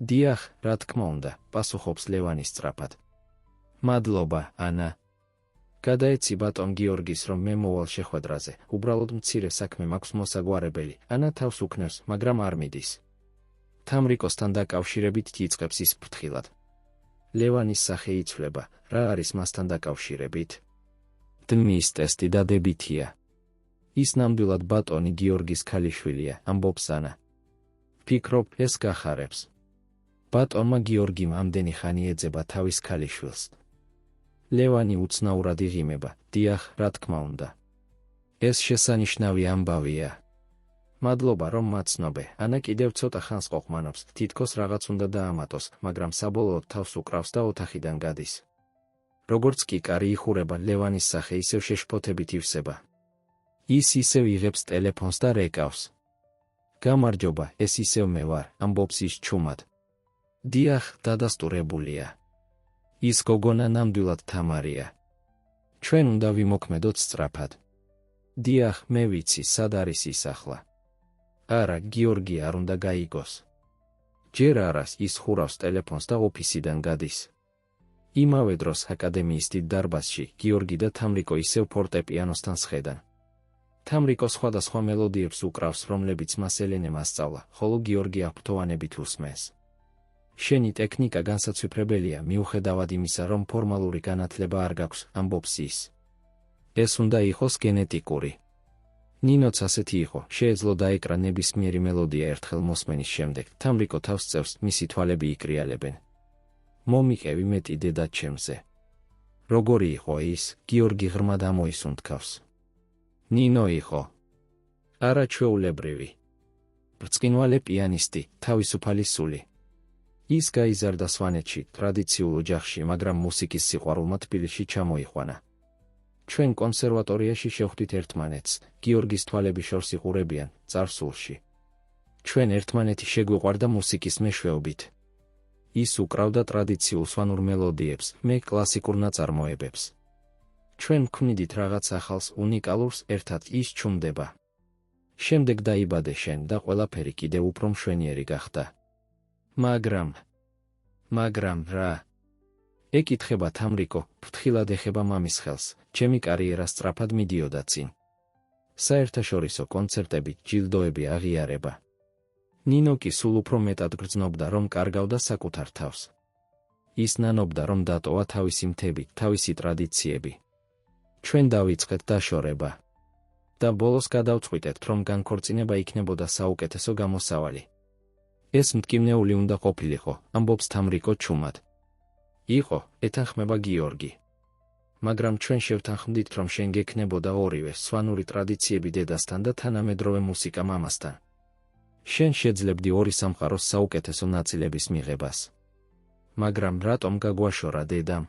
დიახ, რა თქმა უნდა, პასუხობს ლევანი სწრაფად. მადლობა, ანა. გადაეცი ბატონ გიორგის, რომ მე მოვალ შეხვედრაზე, უბრალოდ მცირე საქმე მაქვს მოსაგვარებელი, ანა თავს უქნევს, მაგრამ არ მიდის. თამრიკოსთან დაკავშირებით იწყებს ის ფრთხილად. ლევანის სახე იცვლება, რა არის მასთან დაკავშირებით? დმის ტესტი დადებითია. ის ნამდვილად ბატონი გიორგის ქალიშვილია, ამბობს ანა. ვფიქრობ, ეს გახარებს. ბატონმა გიორგიმ ამდენი ხანი ეძება თავის ქალიშვილს. ლევანი უცნაურად იღიმება, დიახ, რა თქმა უნდა. ეს შესანიშნავი ამბავია. მადლობა, რომ მაცნობე, ანა კიდევ ცოტა ხანს ყოყმანობს, თითქოს რაღაც უნდა დაამატოს, მაგრამ საბოლოოდ თავს უკრავს და ოთახიდან გადის. როგორც კი კარი იხურება, ლევანის სახე ისევ შეშფოთებით ივსება. ის ისევ იღებს ტელეფონს და რეკავს. გამარჯობა, ეს ისევ მე ვარ, ამბობს ის ჩუმად. დიახ, დადასტურებულია. ის გოგონა ნამდვილად თამარია. ჩვენ უნდა ვიმოქმედოთ სწრაფად. დიახ, მე ვიცი, სად არის ის ახლა. არა, გიორგი არ უნდა გაიგოს. ჯერ არას, ის ხურავს ტელეფონს და ოფისიდან გადის. იმავე დროს აკადემიის დიდ დარბაზში გიორგი და თამრიკო ისევ ფორტეპიანოსთან სხედან. თამრიკო სხვადასხვა მელოდიებს უკრავს, რომლებიც მას ელენემ ასწავლა, ხოლო გიორგი აფრთოვანებით უსმენს. შენი ტექნიკა განსაცვიფრებელია, მიუხედავად იმისა, რომ ფორმალური განათლება არ გაქვს, ამბობს ის. ეს უნდა იყოს გენეტიკური. ნინოც ასეთი იყო, შეეძლო დაეკრა ნებისმიერი მელოდია ერთხელ მოსმენის შემდეგ, თამრიკო თავს წევს, მისი თვალები იკრიალებენ. მომიყევი მეტი დედაჩემზე. როგორი იყო ის? გიორგი ღრმად ამოისუნთქავს. ნინო იყო. არაჩვეულებრივი. ბრწყინვალე პიანისტი, თავისუფალი სული. ის გაიზარდა სვანეთში, ტრადიციულ ოჯახში, მაგრამ მუსიკის სიყვარულმა თბილისში ჩამოიყვანა. ჩვენ კონსერვატორიაში შევხვდით ერთმანეთს, გიორგის თვალები შორს იყურებიან, წარსულში. ჩვენ ერთმანეთი შეგვიყვარდა მუსიკის მეშვეობით. ის უკრავდა ტრადიციულ სვანურ მელოდიებს, მე კლასიკურ ნაწარმოებებს. ჩვენ ვქმნიდით რაღაც ახალს, უნიკალურს, ერთად ის ჩუმდება. შემდეგ დაიბადე შენ და ყველაფერი კიდევ უფრო მშვენიერი გახდა. მაგრამ რა? ეკითხება თამრიკო, ფრთხილად ეხება მამის ხელს, ჩემი კარიერა სწრაფად მიდიოდა წინ. საერთაშორისო კონცერტები, ჯილდოები აღიარება. ნინო კი სულ უფრო მეტად გრძნობდა, რომ კარგავდა საკუთარ თავს. ის ნანობდა, რომ დატოვა თავისი მთები, თავისი ტრადიციები. ჩვენ დავიწყეთ დაშორება. და ბოლოს გადავწყვიტეთ, რომ განქორწინება იქნებოდა საუკეთესო გამოსავალი. ეს მტკივნეული უნდა ყოფილიყო, ამბობს თამრიკო ჩუმად. იყო, ეთანხმება გიორგი. მაგრამ ჩვენ შევთანხმდით, რომ შენ გექნებოდა ორივე, სვანური ტრადიციები დედასთან და თანამედროვე მუსიკა მამასთან. შენ შეძლებდი ორი სამყაროს საუკეთესო ნაწილების მიღებას. მაგრამ რატომ გაგვაშორა დედამ?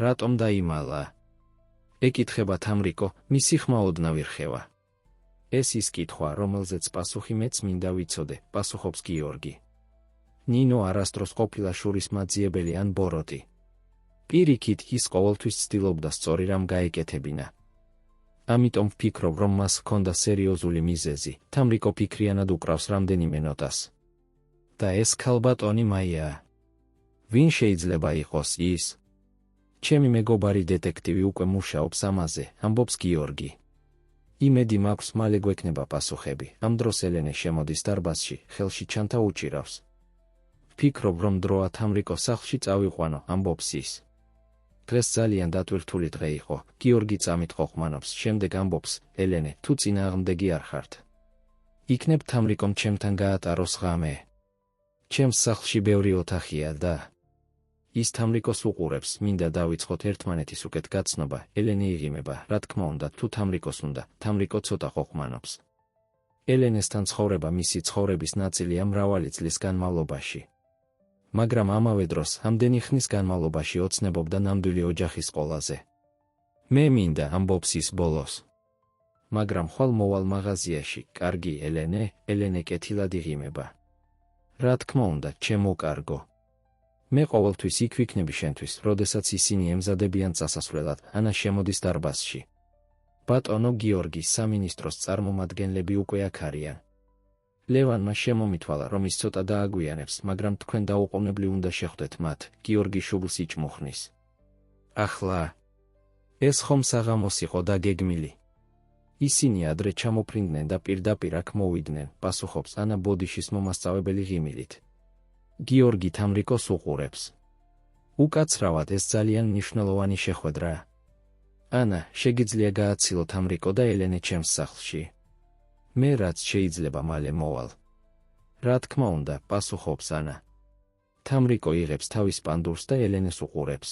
რატომ დაიმალა? ეკითხება თამრიკო, მისი ხმა ოდნავ ირხევა. ეს ის კითხვა, რომელზეც პასუხი მეც მინდა ვიცოდე, პასუხობს გიორგი. ნინო არასდროს ყოფილა შურის მაძიებელი ან ბოროტი. პირიქით, ის ყოველთვის ცდილობდა სწორი რამ გაეკეთებინა. ამიტომ ვფიქრობ, რომ მას ჰქონდა სერიოზული მიზეზი, თამრიკო ფიქრიანად უკრავს რამდენიმე ნოტას. და ეს ქალბატონი მაიაა. ვინ შეიძლება იყოს ის? ჩემი მეგობარი დეტექტივი უკვე მუშაობს ამაზე, ამბობს გიორგი. იმედი მაქვს, მალე გვექნება პასუხები. ამ დროს ელენე შემოდის დარბაზში, ხელში ჩანთა უჭირავს. ვფიქრობ, რომ დროა თამრიკო სახლში წავიყვანო, ამბობს ის. დღეს ძალიან დატვირთული დღე იყო, გიორგი წამით ყოყმანობს, შემდეგ ამბობს, ელენე, თუ წინააღმდეგი არ ხართ. იქნებ თამრიკომ ჩემთან გაატაროს ღამე. ჩემს სახლში ბევრი ოთახია და ის თამრიკოს უყურებს, მინდა დავიწყოთ ერთმანეთის უკეთ გაცნობა, ელენე იღიმება, რა თქმა უნდა, თუ თამრიკოს უნდა, თამრიკო ცოტა ყოყმანობს. ელენესთან ცხოვრება მისი ცხოვრების ნაწილია მრავალი წლის განმავლობაში. მაგრამ ამავე დროს ამდენი ხნის განმავლობაში ოცნებობდა ნამდვილი ოჯახის ყოლაზე. მე მინდა, ამბობს ის ბოლოს. მაგრამ ხვალ მოვალ მაღაზიაში, კარგი ელენე კეთილად იღიმება. რა თქმა უნდა, ჩემო კარგო. მე ყოველთვის იქ ვიქნები შენთვის, როდესაც ისინი ემზადებიან წასასვლელად, ანა შემოდის დარბაზში. ბატონო გიორგი, სამინისტროს წარმომადგენლები უკვე აქ არიან. ლევანმა შემომითვალა, რომ ის ცოტა დააგვიანებს, მაგრამ თქვენ დაუყოვნებლივ უნდა შეხვდეთ მათ, გიორგი შუბლს იჭმუხნის. ახლა, ეს ხომ საღამოს იყო დაგეგმილი. ისინი ადრე ჩამოფრინდნენ და პირდაპირ აქ მოვიდნენ, პასუხობს ანა ბოდიშის მომასწავებელი ღიმილით. გიორგი თამრიკოს უყურებს. უკაცრავად ეს ძალიან მნიშვნელოვანი შეხვედრაა. ანა, შეგიძლია გააცილო თამრიკო და ელენე ჩემს სახლში. მე რაც შეიძლება მალე მოვალ. რა თქმა უნდა, პასუხობს ანა. თამრიკო იღებს თავის პანდურს და ელენეს უყურებს.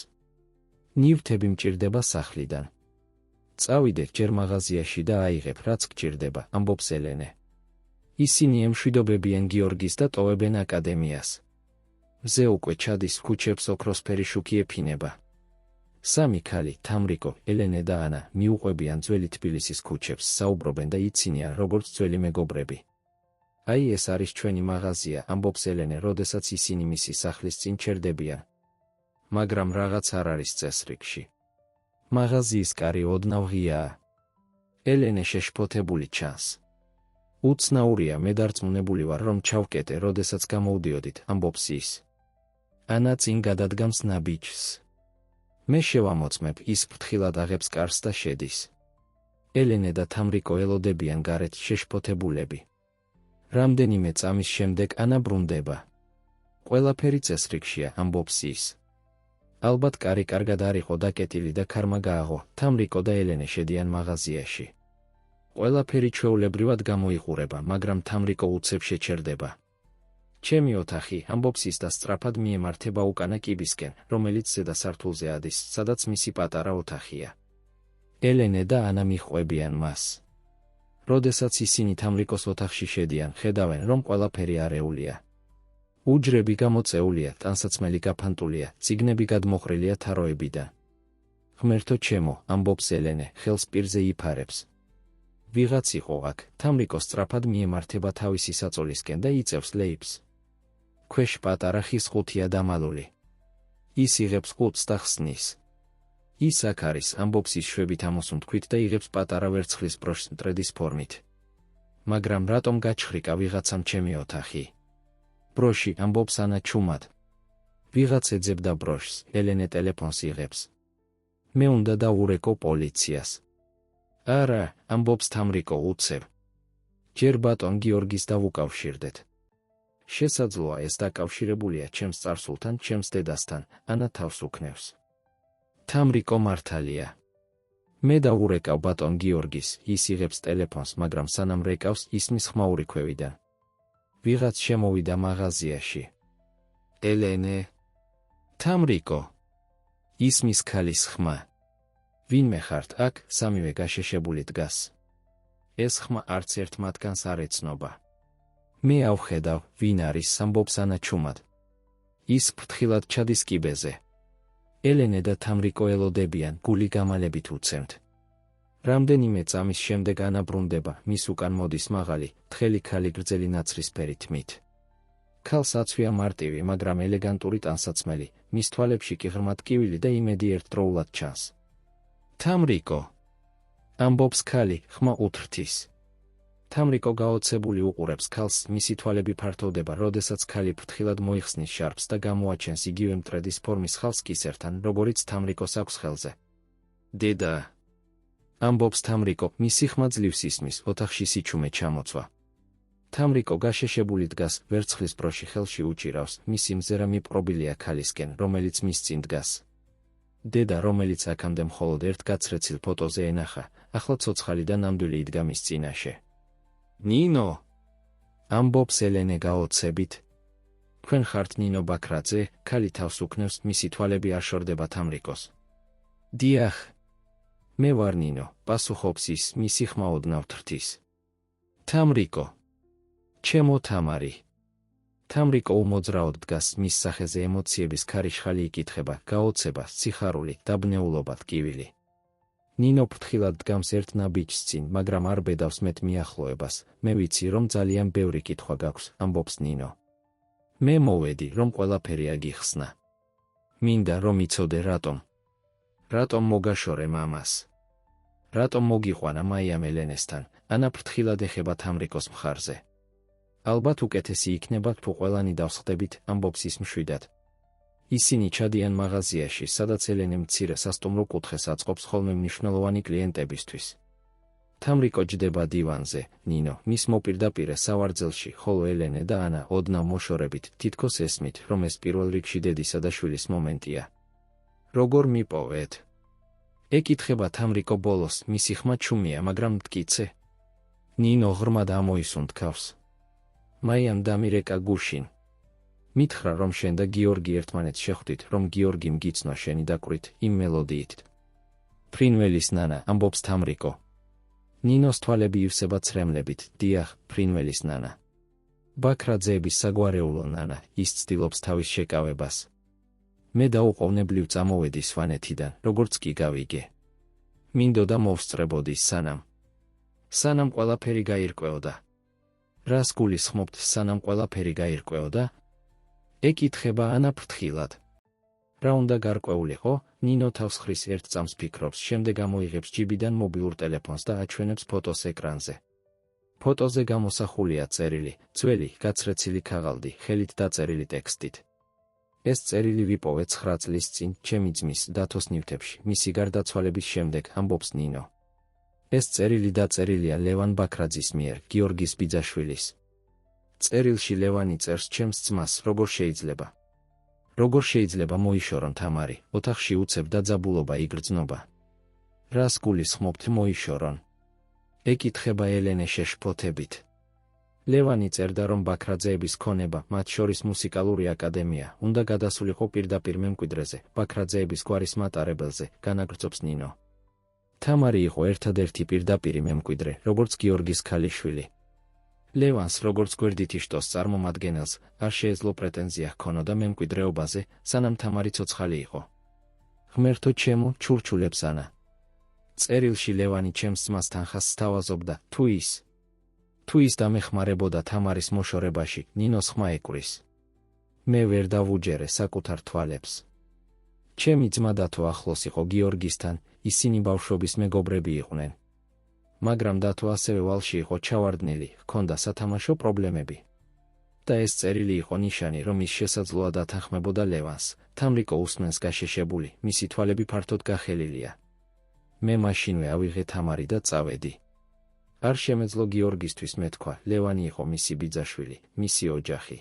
ნივთები მჭირდება სახლიდან. წავიდე ჯერ მაღაზიაში და აიღებ, რაც გჭირდება, ამბობს ელენე. ისინი ემშვიდობებიან გიორგის და ტოვებენ აკადემიას. მზე უკვე ჩადის, ქუჩებს ოქროსფერი შუქი ეფინება. სამი ქალი, თამრიკო, ელენე და ანა, მიუყვებიან ძველი თბილისის ქუჩებს, საუბრობენ და იცინიან, როგორც ძველი მეგობრები. აი ეს არის ჩვენი მაღაზია, ამბობს ელენე, როდესაც ისინი მისი სახლის წინ ჩერდებიან. მაგრამ რაღაც არ არის წესრიგში. მაღაზიის კარი ოდნავ ღიაა. ელენე შეშფოთებული ჩანს. უცნაურია, მე დარწმუნებული ვარ, რომ ჩავკეტე, როდესაც გამოვდიოდით, ამბობს ის. ანა წინ გადადგამს ნაბიჯს. მე შევამოწმებ, ის ფრთხილად აღებს კარს და შედის. ელენე და თამრიკო ელოდებიან გარეთ შეშფოთებულები. რამდენიმე წამის შემდეგ ანა ბრუნდება. ყველაფერი წესრიგშია, ამბობს ის. ალბათ კარი კარგად არ იყო დაკეტილი და ქარმა გააღო, თამრიკო და ელენე შედიან მაღაზიაში. ყველაფერი ჩვეულებრივად გამოიყურება, მაგრამ თამრიკო უცებ შეჩერდება. ჩემი ოთახი, ამბობს ის და სწრაფად მიემართება უკანა კიბისკენ, რომელიც ზედა სართულზე ადის, სადაც მისი პატარა ოთახია. ელენე და ანა მიჰყვებიან მას. როდესაც ისინი თამრიკოს ოთახში შედიან, ხედავენ, რომ ყველაფერი არეულია. უჯრები გამოწეულია, ტანსაცმელი გაფანტულია, წიგნები გადმოხრილია თაროებიდან. ღმერთო ჩემო, ამბობს ელენე, ხელს პირზე იფარებს. ვიღაც იყო აქ, თამრიკო სწრაფად მიემართება თავისი საწოლისკენ და იწევს ლეიფს. ქვეშ პატარა ხის ყუთია დამალული. ის იღებს ყუთს და ხსნის. ის აქ არის, ამბობს ის შვებით ამოსუნთქვით და იღებს პატარა ვერცხლის ბროშს მტრედის ფორმით. მაგრამ რატომ გაჩხრიკა ვიღაცამ ჩემი ოთახი? ბროში, ამბობს ანა ჩუმად. ვიღაც ეძებდა ბროშს, ელენე ტელეფონს იღებს. მე უნდა დავურეკო პოლიციას. არა, ამბობს თამრიკო უცებ. ჯერ ბატონ გიორგის დავუკავშირდეთ. შესაძლოა ეს დაკავშირებულია ჩემს წარსულთან, ჩემს დედასთან, ანა თავს უქნევს. თამრიკო მართალია. მე დავურეკავ ბატონ გიორგის, ის იღებს ტელეფონს, მაგრამ სანამ რეკავს, ისმის ხმაური ქვევიდან. ვიღაც შემოვიდა მაღაზიაში. ელენე. თამრიკო. ისმის ქალის ხმა. ვინმე ხართ აქ, სამივე გაშეშებული დგას. ეს ხმა არც ერთ მათგანს არ ეცნობა. მე ავხედავ, ვინ არის, ამბობს ანა ჩუმად. ის ფრთხილად ჩადის კიბეზე. ელენე და თამრიკო ელოდებიან, გული გამალებით უცემთ. რამდენიმე წამის შემდეგ ანა ბრუნდება, მის უკან მოდის მაღალი, თხელი ქალი გრძელი ნაცრისფერი თმით. ქალს აცვია მარტივი, მაგრამ ელეგანტური ტანსაცმელი, მის თვალებში კი ღრმა ტკივილი და იმედი ერთდროულად ჩანს. თამრიკო. ამბობს ქალი, ხმა უთრთის. თამრიკო გაოცებული უყურებს ქალს, მისი თვალები ფართოვდება, როდესაც ქალი ფრთხილად მოიხსნის შარფს და გამოაჩენს იგივე მტრედის ფორმის ხალს კისერთან, როგორიც თამრიკოს აქვს ხელზე. დედა. ამბობს თამრიკო, მისი ხმა ძლივს ისმის, ოთახში სიჩუმე ჩამოცვა. თამრიკო გაშეშებული დგას, ვერცხლის ბროში ხელში უჭირავს, მისი მზერა მიპყრობილია ქალისკენ, რომელიც მის წინ დგას. დედა, რომელიც აქამდე მხოლოდ ერთ გაცრეცილ ფოტოზე ენახა, ახლა ცოცხალი და ნამდვილი იდგა მის წინაშე. ნინო. ამბობს ელენე გაოცებით. თქვენ ხართ ნინო ბაქრაძე, ქალი თავს უქნევს, მისი თვალები არ შორდება თამრიკოს. დიახ, მე ვარ ნინო, პასუხობს ის, მისი ხმა ოდნავ თრთის. თამრიკო, ჩემო თამარი. თამრიკო უმოძრაოდ დგას, მის სახეზე ემოციების ქარიშხალი იკითხება, გაოცება, სიხარული, დაბნეულობა, ტკივილი. ნინო ფრთხილად დგამს ერთ ნაბიჯს წინ, მაგრამ არ ბედავს მეტ მიახლოებას. მე ვიცი, რომ ძალიან ბევრი კითხვა გაქვს, ამბობს ნინო. მე მოვედი, რომ ყველაფერი აგიხსნა. მინდა რომ იცოდე რატომ. რატომ მოგაშორე მამას. რატომ მოგიყვანა მაიამ ელენესთან, ანა ფრთხილად ეხება თამრიკოს მხარზე. ალბათ უკეთესი იქნება, თუ ყველანი დავსხდებით, ამბობს ის მშვიდად. ისინი ჩადიან მაღაზიაში, სადაც ელენე მცირე სასტუმრო კუთხეს აწყობს ხოლმე მნიშვნელოვანი კლიენტებისთვის. თამრიკო ჯდება დივანზე, ნინო მის მოპირდაპირე სავარძელში, ხოლო ელენე და ანა ოდნავ მოშორებით, თითქოს ესმით, რომ ეს პირველ რიგში დედისა და შვილის მომენტია. როგორ მიპოვეთ? ეკითხება თამრიკო ბოლოს, მისი ხმა ჩუმია, მაგრამ მტკიცე. ნინო ღრმად ამოისუნთქავს. მაიამ დამირეკა გუშინ. მითხრა, რომ შენ და გიორგი ერთმანეთს შეხვდით, რომ გიორგიმ გიცნო შენი დაკვირით იმ მელოდიით. ფრინველის ნანა, ამბობს თამრიკო. ნინოს თვალები ივსება ცრემლებით, დიახ, ფრინველის ნანა. ბაქრაძეების საგვარეულო ნანა, ის ცდილობს თავის შეკავებას. მე დაუყოვნებლივ წამოვედი სვანეთიდან, როგორც კი გავიგე. მინდოდა მოვსწრებოდი სანამ ყველაფერი გაირკვეოდა. რას გულისხმობთ, სანამ ყველაფერი გაირკვეოდა? ეკითხება ანა ფრთხილად. რა უნდა გარკვეულიყო? ნინო თავს ხრის ერთ წამს ფიქრობს, შემდეგ ამოიღებს ჯიბიდან მობილურ ტელეფონს და აჩვენებს ფოტოს ეკრანზე. ფოტოზე გამოსახულია წერილი, ძველი, გაცრეცილი ქაღალდი, ხელით დაწერილი ტექსტით. ეს წერილი ვიპოვე 9 წლის წინ, ჩემი ძმის, დათოს ნივთებში, მისი გარდაცვალების შემდეგ, ამბობს ნინო. ეს წერილი დაწერილია ლევან ბაქრაძის მიერ, გიორგის ბიძაშვილის. წერილში ლევანი წერს ჩემს ძმას, როგორ შეიძლება მოიშორონ თამარი, ოთახში უცებ დაძაბულობა იგრძნობა. რას გულისხმობთ მოიშორონ? ეკითხება ელენე შეშფოთებით. ლევანი წერდა, რომ ბაქრაძეების ქონება, მათ შორის მუსიკალური აკადემია, უნდა გადასულიყო პირდაპირ მემკვიდრეზე, ბაქრაძეების გვარის მატარებელზე, განაგრძობს ნინო. თამარი იყო ერთადერთი პირდაპირი მემკვიდრე, როგორც გიორგის ქალიშვილი. ლევანს, როგორც გვერდითი შტოს წარმომადგენელს, არ შეეძლო პრეტენზია ჰქონოდა მემკვიდრეობაზე, სანამ თამარი ცოცხალი იყო. ღმერთო ჩემო, ჩურჩულებს ანა. წერილში ლევანი ჩემს ძმას თანხას სთავაზობდა, თუ ის დამეხმარებოდა თამარის მოშორებაში, ნინოს ხმა ეკვრის. მე ვერ დავუჯერე საკუთარ თვალებს. ჩემი ძმა დათო ახლოს იყო გიორგისთან, ისინი ბავშვობის მეგობრები იყვნენ. მაგრამ დათო ასევე ვალში იყო ჩავარდნილი, ჰქონდა სათამაშო პრობლემები. და ეს წერილი იყო ნიშანი, რომ ის შესაძლოა დათანხმებოდა ლევანს. თამრიკო უსმენს გაშეშებული, მისი თვალები ფართოდ გახელილია. მე მაშინვე ავიღე თამარი და წავედი. არ შემეძლო გიორგისთვის მეთქვა, ლევანი იყო მისი ბიძაშვილი, მისი ოჯახი.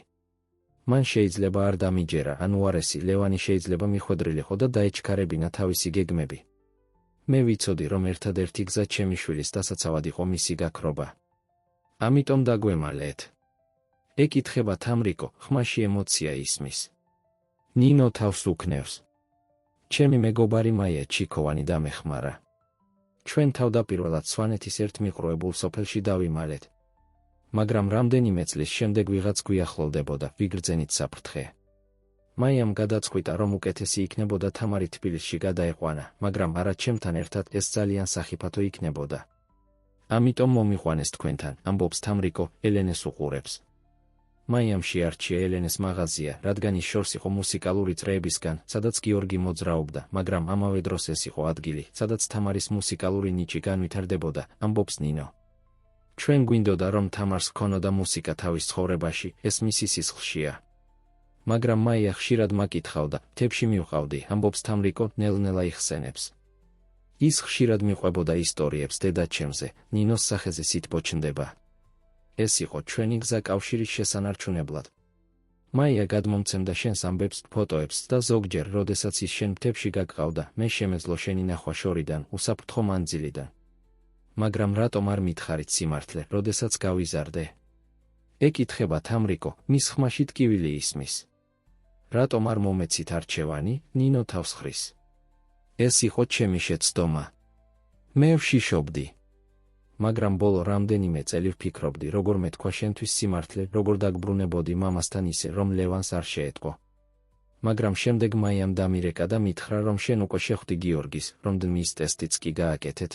მან შეიძლება არ დამიჯერა, ან უარესი ლევანი შეიძლება მიხვედრილიყო და დაეჩქარებინა თავისი გეგმები. მე ვიცოდი, რომ ერთადერთი გზა ჩემი შვილის დასაცავად იყო მისი გაქრობა. ამიტომ დაგვემალეთ. ეკითხება თამრიკო, ხმაში ემოცია ისმის. ნინო თავს უქნევს. ჩემი მეგობარი მაია ჩიქოვანი დამეხმარა. ჩვენ თავდაპირველად სვანეთის ერთ მიყრუებულ სოფელში დავიმალეთ. მაგრამ რამდენიმე წლის შემდეგ ვიღაც გვიახლოვდებოდა, ვიგრძენით საფრთხე. მაიამ გადაწყვიტა, რომ უკეთესი იქნებოდა თამარი თბილისში გადაეყვანა, მაგრამ არა ჩემთან ერთად, ეს ძალიან სახიფათო იქნებოდა. ამიტომ მომიყვანეს თქვენთან, ამბობს თამრიკო, ელენეს უყურებს. მაიამ შეარჩია ელენეს მაღაზია, რადგან ის შორს იყო მუსიკალური წრეებისგან, სადაც გიორგი მოძრაობდა, მაგრამ ამავე დროს ეს იყო ადგილი, სადაც თამარის მუსიკალური ნიჭი განვითარდებოდა, ამბობს ნინო. ჩვენ გვინდოდა, რომ თამარს ჰქონოდა მუსიკა თავის ცხოვრებაში, ეს მისი სისხლშია. მაგრამ მაია ხშირად მაკითხავდა, თებში მივყავდი, ამბობს თამრიკო, ნელ-ნელა იხსენებს. ის ხშირად მიყვებოდა ისტორიებს დედაჩემზე, ნინოს სახეზე სიტბოჩნდება. ეს იყო ჩვენი გზა კავშირის შესანარჩუნებლად. მაია გადმომცემდა შენს ამბებს, ფოტოებს და ზოგჯერ, როდესაც ის შენ მთებში გაგყავდა, მე შემეძლო შენი ნახვა შორიდან, უსაფრთხო მანძილიდან. მაგრამ რატომ არ მითხარით სიმართლე, როდესაც გავიზარდე? ეკითხება თამრიკო, მის ხმაში ტკივილი ისმის. რატომ არ მომეცით არჩევანი? ნინო თავს ხრის. ეს იყო ჩემი შეცდომა. მე ვშიშობდი. მაგრამ ბოლო რამდენიმე წელი ვფიქრობდი, როგორ მეთქვა შენთვის სიმართლე, როგორ დაგბრუნებოდი მამასთან ისე, რომ ლევანს არ შეეტყო. მაგრამ შემდეგ მაიამ დამირეკა და მითხრა, რომ შენ უკვე შეხვდი გიორგის, რომ დმის ტესტიც კი გააკეთეთ.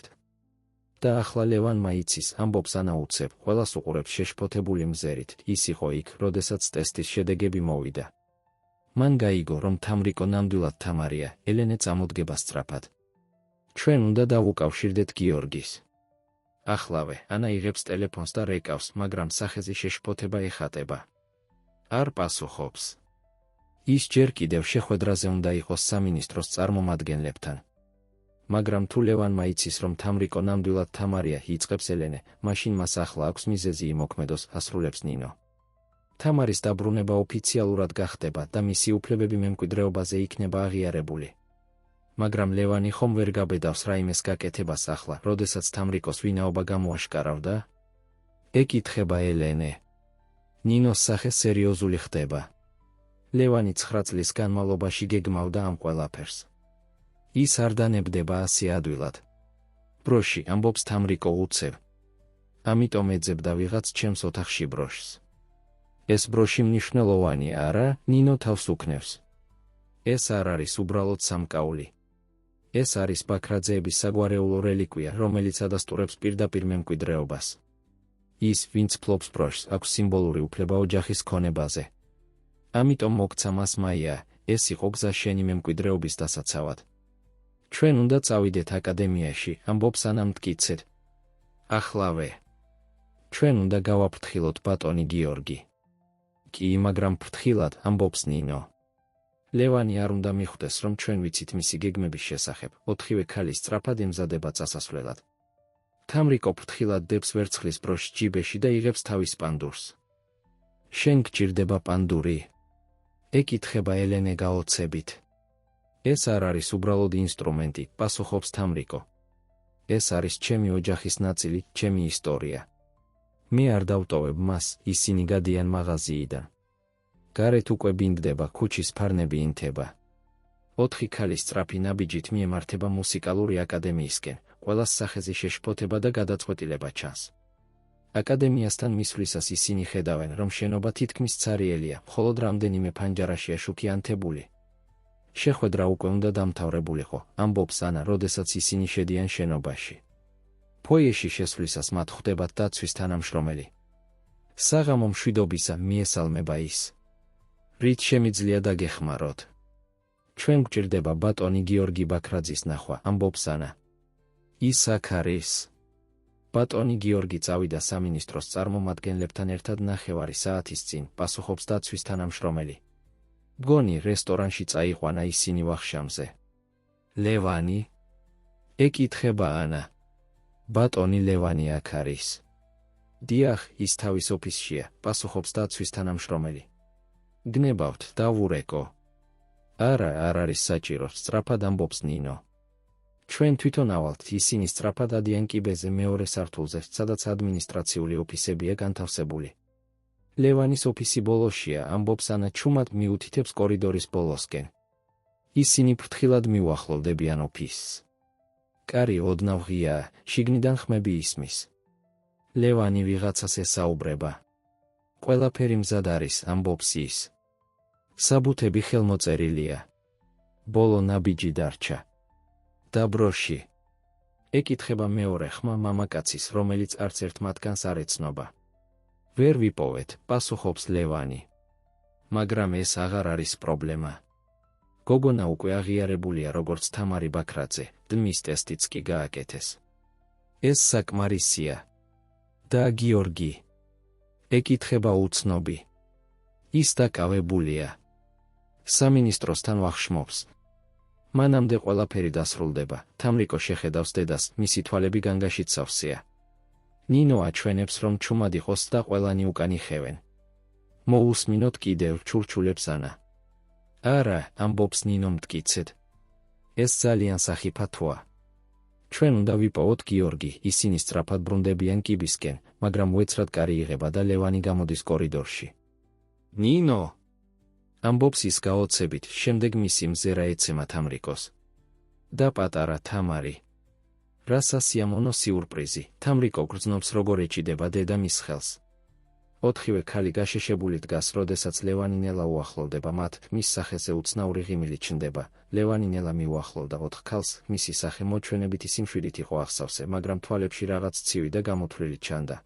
და ახლა ლევანმა იცის, ამბობს ანა უცებ, ყველას უყურებს შეშფოთებული მზერით, ის იყო იქ, როდესაც ტესტის შედეგები მოვიდა. მან გაიგო, რომ თამრიკო ნამდვილად თამარია, ელენე წამოდგება სწრაფად. ჩვენ უნდა დავუკავშირდეთ გიორგის. ახლავე, ანა იღებს ტელეფონს და რეკავს, მაგრამ სახეზე შეშფოთება ეხატება. არ პასუხობს. ის ჯერ კიდევ შეხვედრაზე უნდა იყოს სამინისტროს წარმომადგენლებთან. მაგრამ თუ ლევანმა იცის, რომ თამრიკო ნამდვილად თამარია, იწყებს ელენე, მაშინ მას ახლა აქვს მიზეზი იმოქმედოს, ასრულებს ნინო. თამარის დაბრუნება ოფიციალურად გახდება და მისი უფლებები მემკვიდრეობაზე იქნება აღიარებული. მაგრამ ლევანი ხომ ვერ გაბედავს რაიმეს გაკეთებას ახლა, როდესაც თამრიკოს ვინაობა გამოაშკარავდა? ეკითხება ელენე. ნინოს სახე სერიოზული ხდება. ლევანი 9 წლის განმავლობაში გეგმავდა ამ ყველაფერს. ის არ დანებდება ასე ადვილად. ბროში, ამბობს თამრიკო უცებ. ამიტომ ეძებდა ვიღაც ჩემს ოთახში ბროშს. ეს ბროში მნიშვნელოვანია, არა? ნინო თავს უკნევს. ეს არ არის უბრალოდ სამკაული. ეს არის ბაქრაძეების საგვარეულო რელიკვია, რომელიც ადასტურებს პირდაპირ მემკვიდრეობას. ის, ვინც ფლობს ბროშს, აქვს სიმბოლური უფლება ოჯახის ქონებაზე. ამიტომ მოგცა მას მაია, ეს იყო გზა შენი მემკვიდრეობის დასაცავად. ჩვენ უნდა წავიდეთ აკადემიაში, ამბობს ანა მტკიცედ. ახლავე. ჩვენ უნდა გავაფრთხილოთ ბატონი გიორგი. კი, მაგრამ ფრთხილად, ამბობს ნინო. ლევანი არ უნდა მიხვდეს, რომ ჩვენ ვიცით მისი გეგმების შესახებ. 4-ვე ქალი სწრაფად ემზადება წასასვლელად. თამრიკო ფრთხილად დებს ვერცხლის ბროშს ჯიბეში და იღებს თავის პანდურს. შენ გჭირდება პანდური? ეკითხება ელენე გაოცებით. ეს არ არის უბრალოდ ინსტრუმენტი, პასუხობს თამრიკო. ეს არის ჩემი ოჯახის ნაწილი, ჩემი ისტორია. მე არ დავტოვებ მას, ისინი გადიან მაღაზიიდან. გარეთ უკვე ბინდდება, ქუჩის ფარნები ინთება. 4 ქალი სწრაფი ნაბიჯით მიემართება მუსიკალური აკადემიისკენ, ყველას სახეზე შეშფოთება და გადაწყვეტილება ჩანს. აკადემიასთან მისვლისას ისინი ხედავენ, რომ შენობა თითქმის ცარიელია, მხოლოდ რამდენიმე ფანჯარაშია შუქი ანთებული. შეხვედრა უკვე უნდა დამთავრებულიყო, ამბობს ანა, როდესაც ისინი შედიან შენობაში. ფოიეში შესვლისას მათ ხვდებათ დაცვის თანამშრომელი. საღამო მშვიდობისა, მიესალმება ის. რით შემიძლია დაგეხმაროთ? ჩვენ გვჭირდება ბატონი გიორგი ბაქრაძის ნახვა, ამბობს ანა. ის აქ არის. ბატონი გიორგი წავიდა სამინისტროს წარმომადგენლებთან ერთად 9 საათის წინ, პასუხობს დაცვის თანამშრომელი. მგონი რესტორანში წაიყვანა ისინი ვახშამზე. ლევანი? ეკითხება ანა. ბატონი ლევანი აქ არის. დიახ, ის თავის ოფისშია, პასუხობს დაცვის თანამშრომელი. გნებავთ, დავურეკო. არა, არ არის საჭირო, სწრაფად ამბობს ნინო. ჩვენ თვითონ ავალთ, ისინი სწრაფად ადიან კიბეზე მეორე სართულზე, სადაც ადმინისტრაციული ოფისებია განთავსებული. ლევანის ოფისი ბოლოშია, ამბობს ანა, ჩუმად მიუთითებს კორიდორის ბოლოსკენ. ისინი ფრთხილად მიუახლოვდებიან ოფისს. კარი ოდნავ ღიაა, შიგნიდან ხმები ისმის. ლევანი ვიღაცას ესაუბრება. ყველაფერი მზად არის, ამბობს ის. საბუთები ხელმოწერილია. ბოლო ნაბიჯი დარჩა. და ბროში. ეკითხება მეორე ხმა მამაკაცის, რომელიც არც ერთ მათგანს არ ეცნობა. ვერ ვიპოვეთ, პასუხობს ლევანი. მაგრამ ეს აღარ არის პრობლემა. გოგონა უკვე აღიარებულია როგორც თამარი ბაქრაძე, დმის ტესტიც კი გააკეთეს. ეს საკმარისია. და გიორგი? ეკითხება უცნობი. ის დაკავებულია. სამინისტროსთან ვახშმობს. მანამდე ყველაფერი დასრულდება, თამრიკო შეხედავს დედას, მისი თვალები განგაშით სავსეა. ნინო აჩვენებს, რომ ჩუმად იყოს და ყველანი უკან იხევენ. მოусმინოთ კიდევ, ჩურჩულებს ანა. არა, ამბობს ნინო მტკიცედ. ეს ძალიან სახიფათოა. ჩვენ უნდა ვიპოვოთ გიორგი, ისინი სწრაფად ბრუნდებიან კიბისკენ, მაგრამ უეცრად კარი იღება და ლევანი გამოდის კორიდორში. ნინო! ამბობს ის გაოცებით, შემდეგ მისი მზერა ეცემა თამრიკოს. და პატარა თამარი. რა სასიამოვნო სიურპრიზი, თამრიკო გრძნობს როგორ ეჭიდება დედა მის ხელს. ოთხივე ქალი გაშეშებული დგას, როდესაც ლევანი ნელა უახლოვდება მათ, მის სახეზე უცნაური ღიმილი ჩნდება. ლევანი ნელა მიუახლოვდა ოთხ ქალს, მისი სახე მოჩვენებითი სიმშვიდით იყო აღსავსე, მაგრამ თვალებში რაღაც ცივი და გამოთვლილი ჩანდა.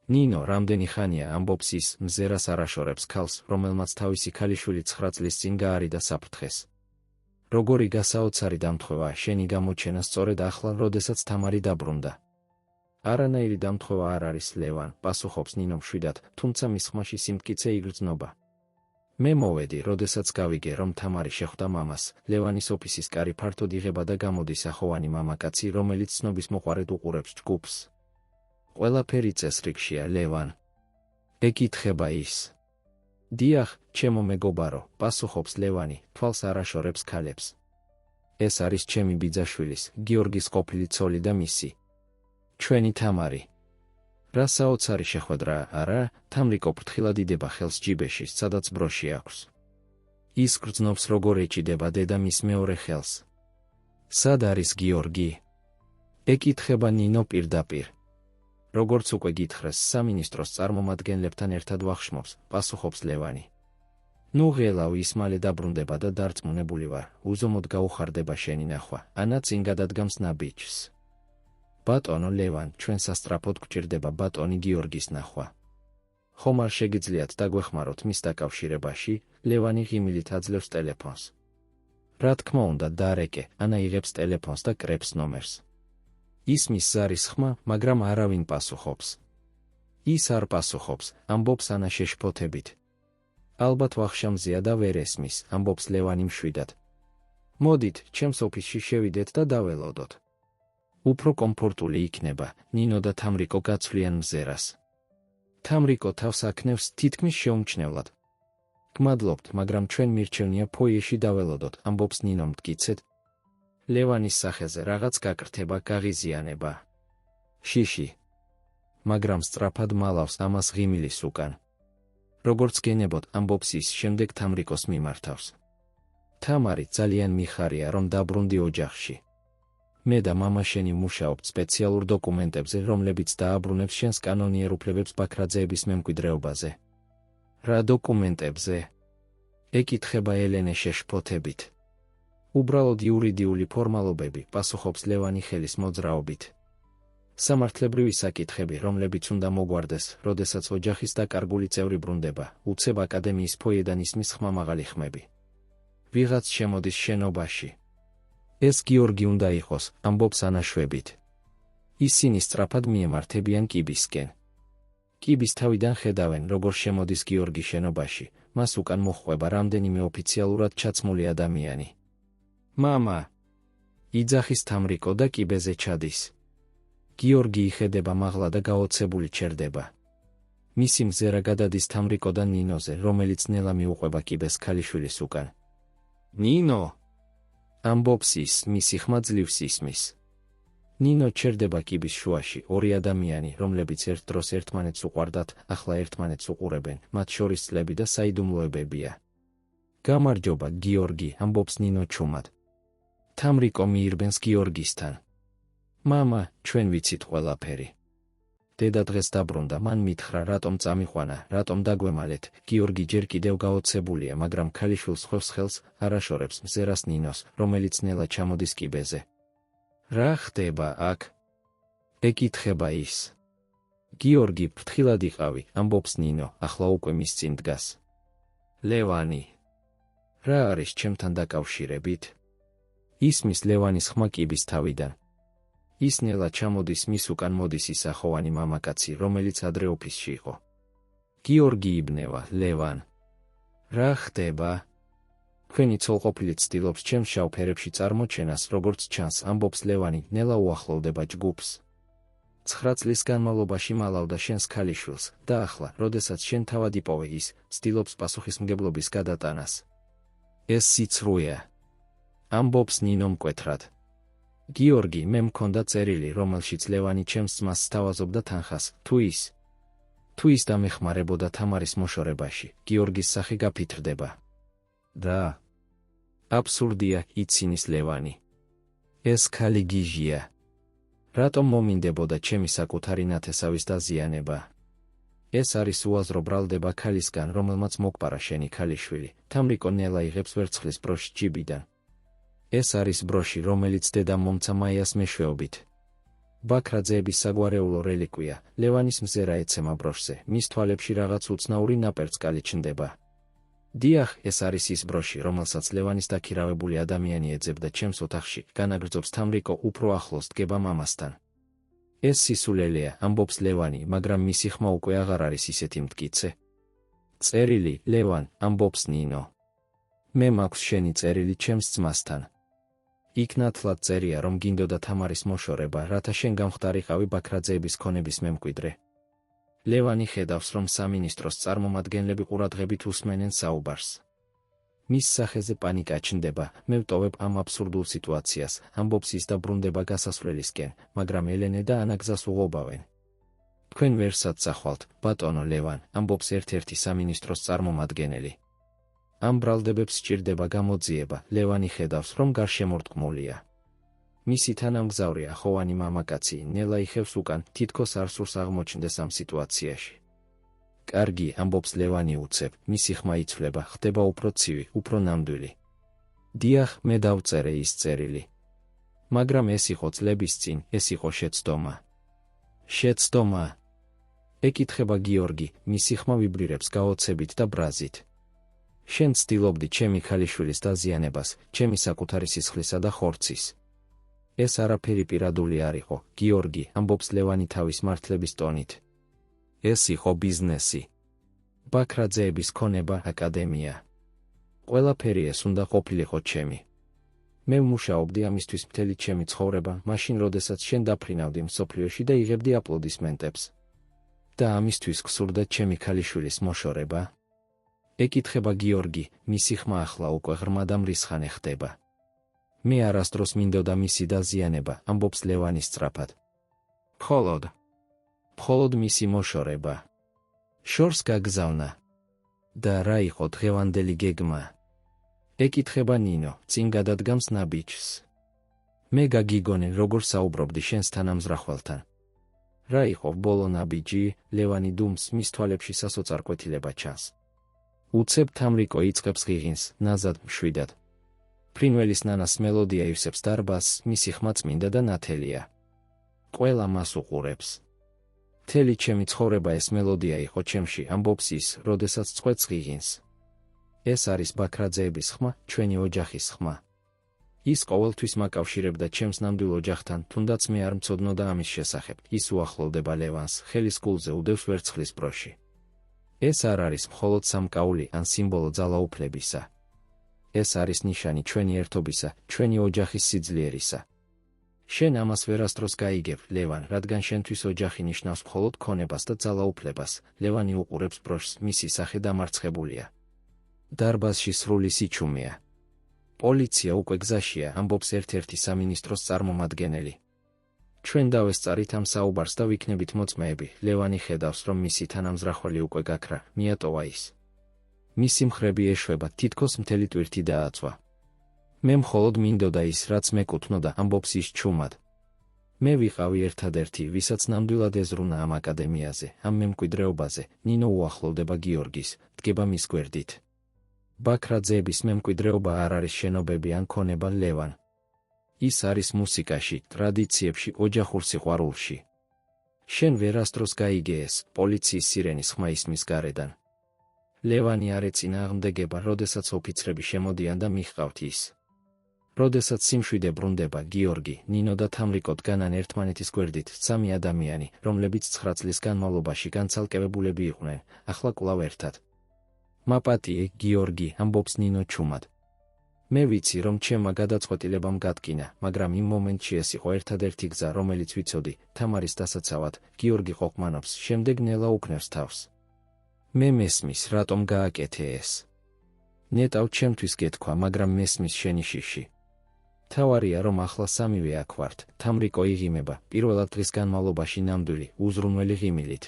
ნინო, რამდენი ხანია, ამბობს ის, მზერას არაშორებს ქალს, რომელმაც თავისი ქალიშვილი 9 წლის წინ გაარიდა საფრთხეს. როგორი გასაოცარი დამთხვევა, შენი გამოჩენა სწორედ ახლა, როდესაც თამარი დაბრუნდა. არანაირი დამთხვევა არ არის, ლევან, პასუხობს ნინო მშვიდად, თუმცა მის ხმაში სიმტკიცე იგრძნობა. მე მოვედი, როდესაც გავიგე, რომ თამარი შეხვდა მამას. ლევანის ოფისის კარი ფართოდ იღება და გამოდის ახოვანი მამაკაცი, რომელიც ცნობის მოყვარედ უყურებს ჯგუფს. ყველაფერი წესრიგშია, ლევან. ეკითხება ის. დიახ, ჩემო მეგობარო, პასუხობს ლევანი, თვალს არაშორებს ქალებს. ეს არის ჩემი ბიძაშვილის, გიორგის ყოფილი ცოლი და მისი. ჩვენი თამარი. რა საოცარი შეხვედრა, არა? თამრიკო ფრთხილად იდება ხელს ჯიბეში, სადაც ბროში აქვს. ის გრძნობს როგორ ეჭიდება დედა მის მეორე ხელს. სად არის გიორგი? ეკითხება ნინო პირდაპირ. როგორც უკვე გითხრეს, სამინისტროს წარმომადგენლებთან ერთად ვახშმობს, პასუხობს ლევანი. ნუ ღელავ, ის მალე დაბრუნდება და დარწმუნებული ვარ, უზომოდ გაუხარდება შენი ნახვა, ანა წინ გადადგამს ნაბიჯს. ბატონო ლევან, ჩვენ სასწრაფოდ გვჭირდება ბატონი გიორგის ნახვა. ხომ არ შეგიძლიათ დაგვეხმაროთ მის დაკავშირებაში? ლევანი ღიმილით აძლევს ტელეფონს. რა თქმა უნდა, დარეკე, ანა იღებს ტელეფონს და კრებს ნომერს. ისმის ზარის ხმა, მაგრამ არავინ პასუხობს. ის არ პასუხობს, ამბობს ანა შეშფოთებით. ალბათ ვახშამზეა და ვერ ესმის, ამბობს ლევანი მშვიდად. მოდით, ჩემს ოფისში შევიდეთ და დაველოდოთ. უფრო კომფორტული იქნება, ნინო და თამრიკო გაცვლიან მზერას. თამრიკო თავს აქნევს თითქმის შეუმჩნევლად. გმადლობთ, მაგრამ ჩვენ მირჩევნია ფოიეში დაველოდოთ, ამბობს ნინო მტკიცედ. ლევანის სახეზე რაღაც გაკრთება, გაღიზიანება. შიში. მაგრამ სწრაფად მალავს ამას ღიმილის უკან. როგორც გენებოდ, ამბობს ის, შემდეგ თამრიკოს მიმართავს. თამარი, ძალიან მიხარია, რომ დაბრუნდი ოჯახში. მე და მამა შენი მუშაობთ სპეციალურ დოკუმენტებზე, რომლებიც დააბრუნებს შენს კანონიერ უფლებებს ბაქრაძეების მემკვიდრეობაზე. რა დოკუმენტებზე? ეკითხება ელენე შეშფოთებით. უბრალოდ იურიდიული ფორმალობები, პასუხობს ლევანი ხელის მოძრაობით. სამართლებრივი საკითხები, რომლებიც უნდა მოგვარდეს, როდესაც ოჯახის დაკარგული წევრი ბრუნდება, უცებ აკადემიის ფოიედან ისმის ხმამაღალი ხმები. ვიღაც შემოდის შენობაში. ეს გიორგი უნდა იყოს, ამბობს ანაშვებით. ისინი სწრაფად მიემართებიან კიბისკენ. კიბის თავიდან ხედავენ, როგორ შემოდის გიორგი შენობაში, მას უკან მოჰყვება რამდენიმე ოფიციალურად ჩაცმული ადამიანი. მამა! იძახის თამრიკო და კიბეზე ჩადის. გიორგი იხედება მაღლა და გაოცებული ჩერდება. მისი მზერა გადადის თამრიკო და ნინოზე, რომელიც ნელა მიუყვება კიბეს ქალიშვილის უკან. ნინო! ამბობს ის, მისი ხმა ძლივს ისმის. ნინო ჩერდება კიბის შუაში, ორი ადამიანი, რომლებიც ერთ დროს ერთმანეთს უყვარდათ, ახლა ერთმანეთს უყურებენ, მათ შორის წლები და საიდუმლოებებია. გამარჯობა, გიორგი, ამბობს ნინო ჩუმად. თამრიკო მიირბენს გიორგისთან. მამა, ჩვენ ვიცით ყველაფერი. დედა დღეს დაბრუნდა, მან მითხრა, რატომ წამიყვანა, რატომ დაგვემალეთ. გიორგი ჯერ კიდევ გაოცებულია, მაგრამ ქალიშვილს ხვევს ხელს, არაშორებს მზერას ნინოს, რომელიც ნელა ჩამოდის კიბეზე. რა ხდება აქ? ეკითხება ის. გიორგი, ფრთხილად იყავი, ამბობს ნინო, ახლა უკვე მის წინ დგას. ლევანი. რა არის ჩემთან დაკავშირებით? ისმის ლევანის ხმა კიბის თავიდან. ის ნელა ჩამოდის მის უკან მოდის ის ახოვანი მამაკაცი, რომელიც ადრე ოფისში იყო. გიორგი იბნევა, ლევან. რა ხდება? თქვენი ცოლყოფილი ცდილობს ჩემს შავ ფერებში წარმოჩენას, როგორც ჩანს, ამბობს ლევანი, ნელა უახლოვდება ჯგუფს. 9 წლის განმავლობაში მალავდა შენს ქალიშვილს და ახლა, როდესაც შენ თავად იპოვე ის, ცდილობს პასუხისმგებლობის გადატანას. ეს სიცრუეა. ამბობს ნინო მკვეთრად. გიორგი, მე მქონდა წერილი, რომელშიც ლევანი ჩემს ძმას სთავაზობდა თანხას, თუ ის დამეხმარებოდა თამარის მოშორებაში, გიორგის სახე გაფითრდება. რა? აბსურდია, იცინის ლევანი. ეს ქალი გიჟია. რატომ მომინდებოდა ჩემი საკუთარი ნათესავის დაზიანება? ეს არის უაზრო ბრალდება ქალისგან, რომელმაც მოგპარა შენი ქალიშვილი, თამრიკო ნელა იღებს ვერცხლის ბროში ჯიბიდან. ეს არის ბროში, რომელიც დედამ მომცა მაიას მეშვეობით. ბაქრაძეების საგვარეულო რელიკვია, ლევანის მზერა ეცემა ბროშზე, მის თვალებში რაღაც უცნაური ნაპერწკალი ჩნდება. დიახ, ეს არის ის ბროში, რომელსაც ლევანის დაქირავებული ადამიანი ეძებდა ჩემს ოთახში, განაგრძობს თამრიკო უფრო ახლოს დგება მამასთან. ეს სისულელეა, ამბობს ლევანი, მაგრამ მისი ხმა უკვე აღარ არის ისეთი მტკიცე. წერილი, ლევან, ამბობს ნინო. მე მაქვს შენი წერილი ჩემს ძმასთან. იქ ნათლად წერია, რომ გინდოდა თამარის მოშორება, რათა შენ გამხდარიყავი ბაქრაძეების ქონების მემკვიდრე. ლევანი ხედავს, რომ სამინისტროს წარმომადგენლები ყურადღებით უსმენენ საუბარს. მის სახეზე პანიკა ჩნდება, მე ვტოვებ ამ აბსურდულ სიტუაციას, ამბობს ის და ბრუნდება გასასვლელისკენ, მაგრამ ელენე და ანა გზას უღობავენ. თქვენ ვერ საცახვალთ, ბატონო ლევან, ამბობს ერთ-ერთი სამინისტროს წარმომადგენელი. ამ ბრალდებებს სჭირდება გამოძიება, ლევანი ხედავს, რომ გარშემორტყმულია. მისი თანამგზავრია ხოვანი მამაკაცი, ნელა იხევს უკან, თითქოს არ სურს აღმოჩნდეს ამ სიტუაციაში. კარგი, ამბობს ლევანი უცებ, მისი ხმა იცვლება, ხდება უფრო ცივი, უფრო ნამდვილი. დიახ, მე დავწერე ის წერილი. მაგრამ ეს იყო წლების წინ, ეს იყო შეცდომა. შეცდომა? ეკითხება გიორგი, მისი ხმა ვიბრირებს გაოცებით და ბრაზით. შენ ცდილობდი ჩემი ქალიშვილის დაზიანებას, ჩემი საკუთარი სისხლისა და ხორცის. ეს არაფერი პირადული არ იყო, გიორგი, ამბობს ლევანი თავის მართლების ტონით. ეს იყო ბიზნესი. ბაქრაძეების ქონება, აკადემია. ყველაფერი ეს უნდა ყოფილიყო ჩემი. მე ვმუშაობდი ამისთვის მთელი ჩემი ცხოვრება, მაშინ როდესაც შენ დაფრინავდი მსოფლიოში და იღებდი აპლოდისმენტებს. და ამისთვის გსურდა ჩემი ქალიშვილის მოშორება? ეკითხება გიორგი, მისი ხმა ახლა უკვე ღრმა და მრისხანე ხდება. მე არასდროს მინდოდა მისი დაზიანება, ამბობს ლევანი სწრაფად. მხოლოდ მისი მოშორება. შორს გაგზავნა. და რა იყო დღევანდელი გეგმა? ეკითხება ნინო, წინ გადადგამს ნაბიჯს. მე გაგიგონე, როგორ საუბრობდი შენს თანამზრახველთან. რა იყო ბოლო ნაბიჯი? ლევანი დუმს, მის თვალებში სასოწარკვეთილება ჩანს. უცებ თამრიკო იწყებს ღიღინს, ნაზად, მშვიდად. ფრინველის ნანას მელოდია ივსებს დარბაზს, მისი ხმა წმინდა და ნათელია. ყველა მას უყურებს. მთელი ჩემი ცხოვრება ეს მელოდია იყო ჩემში, ამბობს ის, როდესაც წყვეტს ღიღინს. ეს არის ბაქრაძეების ხმა, ჩვენი ოჯახის ხმა. ის ყოველთვის მაკავშირებდა ჩემს ნამდვილ ოჯახთან, თუნდაც მე არ მცოდნოდა ამის შესახებ. ის უახლოვდება ლევანს, ხელის კულზე უდევს ვერცხლის ბროში. ეს არ არის მხოლოდ სამკაული ან სიმბოლო ძალაუფლებისა. ეს არის ნიშანი ჩვენი ერთობისა, ჩვენი ოჯახის სიძლიერისა. შენ ამას ვერასდროს გაიგებ, ლევან, რადგან შენთვის ოჯახი ნიშნავს მხოლოდ ქონებას და ძალაუფლებას. ლევანი უყურებს ბროშს, მისი სახე დამარცხებულია. დარბაზში სრული სიჩუმეა. პოლიცია უკვე გზაშია, ამბობს ერთ-ერთი სამინისტროს წარმომადგენელი. ჩვენ დავესწარით ამ საუბარს და ვიქნებით მოწმეები. ლევანი ხედავს, რომ მისი თანამზრახველი უკვე გაქრა, მიატოვა ის. მისი მხრები ეშვება, თითქოს მთელი ტვირთი დააწვა. მე მხოლოდ მინდოდა ის, რაც მეკუთვნოდა, ამბობს ის ჩუმად. მე ვიყავი ერთადერთი, ვისაც ნამდვილად ეზრუნა ამ აკადემიაზე, ამ მემკვიდრეობაზე. ნინო უახლოვდება გიორგის, დგება მის გვერდით. ბაქრაძეების მემკვიდრეობა არ არის შენობები ან ქონება, ლევან. ის არის მუსიკაში, ტრადიციებში, ოჯახურ სიყვარულში. შენ ვერასდროს გაიგე ეს, პოლიციის სირენის ხმა ისმის გარედან. ლევანი არ ეწინააღმდეგება, როდესაც ოფიცრები შემოდიან და მიჰყავთ ის. როდესაც სიმშვიდე ბრუნდება, გიორგი, ნინო და თამრიკო დგანან ერთმანეთის გვერდით, სამი ადამიანი, რომლებიც 9 წლის განმავლობაში განცალკევებულები იყვნენ, ახლა კვლავ ერთად. მაპატიე, გიორგი, ამბობს ნინო ჩუმად. მე ვიცი, რომ ჩემმა გადაწყვეტილებამ გატკინა, მაგრამ იმ მომენტში ეს იყო ერთადერთი გზა, რომელიც ვიცოდი, თამარის დასაცავად. გიორგი ყოყმანობს, შემდეგ ნელა უკნევს თავს. მე მესმის, რატომ გააკეთე ეს. ნეტავ ჩემთვის გეთქვა, მაგრამ მესმის შენი შიში. თავარია, რომ ახლა სამივე აქ ვართ. თამრიკო იღიმება პირველად დღის განმავლობაში ნამდვილი, უზრუნველი ღიმილით.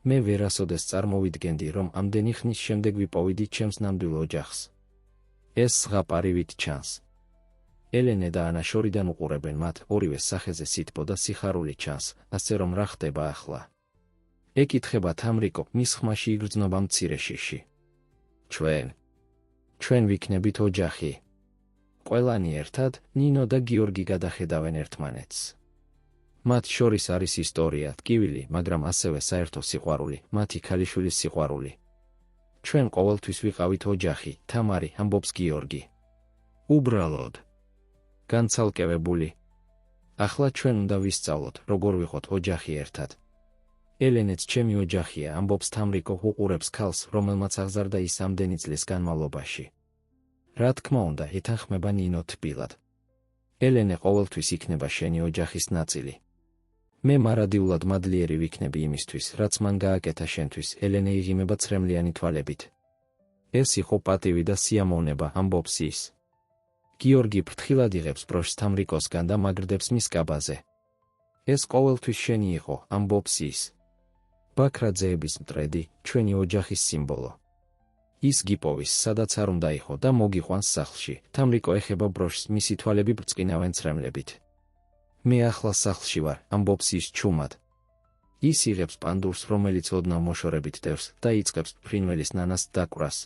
მე ვერასოდეს წარმოვიდგენდი, რომ ამდენი ხნის შემდეგ ვიპოვიდით ჩემს ნამდვილ ოჯახს. ეს ზღაპარივით ჩანს. ელენე და ანა შორიდან უყურებენ მათ, ორივეს სახეზე სითბო და სიხარული ჩანს, ასე რომ რა ხდება ახლა? ეკითხება თამრიკო, მის ხმაში იგრძნობა მცირე შიში. ჩვენ ვიქნებით ოჯახი. ყველანი ერთად, ნინო და გიორგი გადახედავენ ერთმანეთს. მათ შორის არის ისტორია, ტკივილი, მაგრამ ასევე საერთო სიყვარული, მათი ქალიშვილის სიყვარული. ჩვენ ყოველთვის ვიყავით ოჯახი, თამარი, ამბობს გიორგი. უბრალოდ განცალკევებული. ახლა ჩვენ უნდა ვისწავლოთ, როგორ ვიყოთ ოჯახი ერთად. ელენეც ჩემი ოჯახია, ამბობს თამრიკო, უყურებს ქალს, რომელმაც აღზარდა ის ამდენი წლის განმავლობაში. რა თქმა უნდა, ეთანხმება ნინო თბილად. ელენე ყოველთვის იქნება შენი ოჯახის ნაწილი. მე მარადიულად მადლიერი ვიქნები იმისთვის, რაც მან გააკეთა შენთვის. ელენე იღიმება ცრემლიანი თვალებით. ეს იყო პატივი და სიამოვნება, ამბობს ის. გიორგი ფრთხილად იღებს ბროშს თამრიკოსგან და მაგრდებს მის კაბაზე. ეს ყოველთვის შენი იყო, ამბობს ის. ბაქრაძეების მტრედი, ჩვენი ოჯახის სიმბოლო. ის გიპოვის, სადაც არ უნდა იყო და მოგიყვანს სახლში. თამრიკო ეხება ბროშს, მისი თვალები ბრწყინავენ ცრემლებით. მე ახლა სახლში ვარ, ამბობს ის ჩუმად. ის იღებს პანდურს, რომელიც ოდნავ მოშორებით დევს და იწყებს ფრინველის ნანას დაკვრას.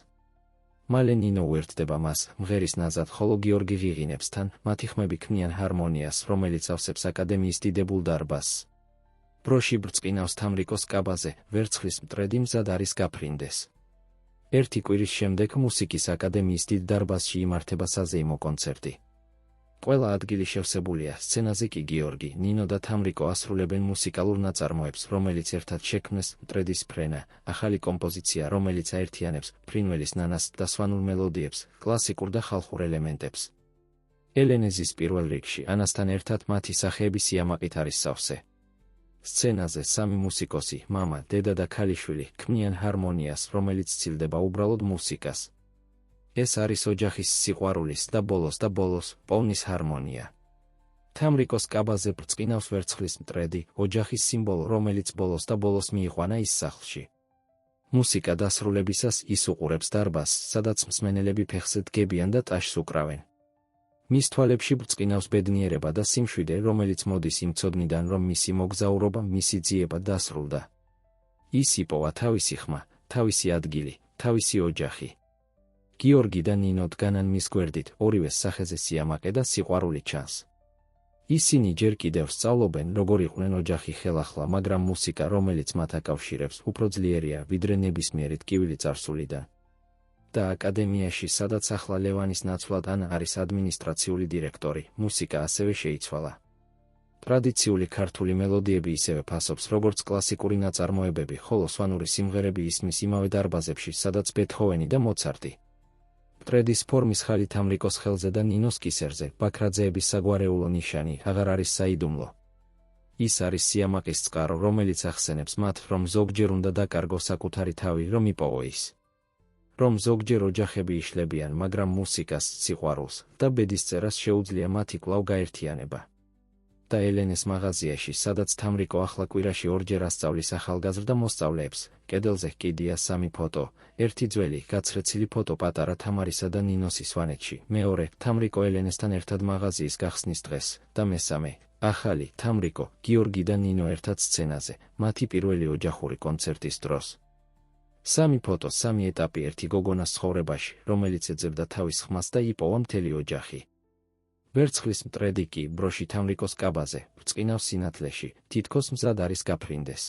მალე ნინო უერთდება მას, მღერის ნაზად, ხოლო გიორგი ღიღინებს თან, მათი ხმები ქმნიან ჰარმონიას, რომელიც ავსებს აკადემიის დიდებულ დარბაზს. ბროში ბრწყინავს თამრიკოს კაბაზე, ვერცხლის მტრედი მზად არის გაფრინდეს. ერთი კვირის შემდეგ მუსიკის აკადემიის დიდ დარბაზში იმართება საზეიმო კონცერტი. ყველა ადგილი შევსებულია, სცენაზე კი გიორგი, ნინო და თამრიკო ასრულებენ მუსიკალურ ნაწარმოებს, რომელიც ერთად შექმნეს, მტრედის ფრენა, ახალი კომპოზიცია, რომელიც აერთიანებს ფრინველის ნანას და სვანურ მელოდიებს, კლასიკურ და ხალხურ ელემენტებს. ელენეზის პირველ რიგში, ანასთან ერთად მათი სახეები სიამაყით არის სავსე. სცენაზე სამი მუსიკოსი, მამა, დედა და ქალიშვილი, ქმნიან ჰარმონიას, რომელიც ცილდება უბრალოდ მუსიკას. ეს არის ოჯახის სიყვარულის და ბოლოს პოვნის ჰარმონია. თამრიკოს კაბაზე ბრწყინავს ვერცხლის მტრედი, ოჯახის სიმბოლო, რომელიც ბოლოს მიიყვანა ის სახლში. მუსიკა დასრულებისას ის უყურებს დარბაზს, სადაც მსმენელები ფეხზე დგებიან და ტაშს უკრავენ. მის თვალებში ბრწყინავს ბედნიერება და სიმშვიდე, რომელიც მოდის იმ ცოდნიდან, რომ მისი მოგზაურობა, მისი ძიება დასრულდა. ის იპოვა თავისი ხმა, თავისი ადგილი, თავისი ოჯახი. გიორგი და ნინო დგანან მის გვერდით, ორივეს სახეზე სიამაყე და სიყვარული ჩანს. ისინი ჯერ კიდევ სწავლობენ, როგორ იყვნენ ოჯახი ხელახლა, მაგრამ მუსიკა, რომელიც მათ აკავშირებს, უფრო ძლიერია, ვიდრე ნებისმიერი ტკივილი წარსულიდან. და აკადემიაში, სადაც ახლა ლევანის ნაცვლად ანა არის ადმინისტრაციული დირექტორი, მუსიკა ასევე შეიცვალა. ტრადიციული ქართული მელოდიები ისევე ფასობს, როგორც კლასიკური ნაწარმოებები, ხოლო სვანური სიმღერები ისმის იმავე დარბაზებში, სადაც ბეთჰოვენი და მოცარტი. მტრედის ფორმის ხალი თამრიკოს ხელზე და ნინოს კისერზე, ბაქრაძეების საგვარეულო ნიშანი, აღარ არის საიდუმლო. ის არის სიამაყის წყარო, რომელიც ახსენებს მათ, რომ ზოგჯერ უნდა დაკარგო საკუთარი თავი, რომ იპოვო ის. რომ ზოგჯერ ოჯახები იშლებიან, მაგრამ მუსიკას, სიყვარულს და ბედისწერას შეუძლია მათი კვლავ გაერთიანება. და ელენეს მაღაზიაში, სადაც თამრიკო ახლა კვირაში ორჯერ ასწავლის ახალგაზრდა მოსწავლეებს, კედელზე კიდია სამი ფოტო, ერთი ძველი, გაცრეცილი ფოტო პატარა თამარისა და ნინოს სვანეთში, მეორე, თამრიკო ელენესთან ერთად მაღაზიის გახსნის დღეს და მესამე, ახალი, თამრიკო, გიორგი და ნინო ერთად სცენაზე, მათი პირველი ოჯახური კონცერტის დროს. სამი ფოტო, სამი ეტაპი ერთი გოგონას ცხოვრებაში, რომელიც ეძებდა თავის ხმას და იპოვა მთელი ოჯახი. ვერცხლის მტრედი კი ბროში თამრიკოს კაბაზე, ბრწყინავს სინათლეში, თითქოს მზად არის გაფრინდეს.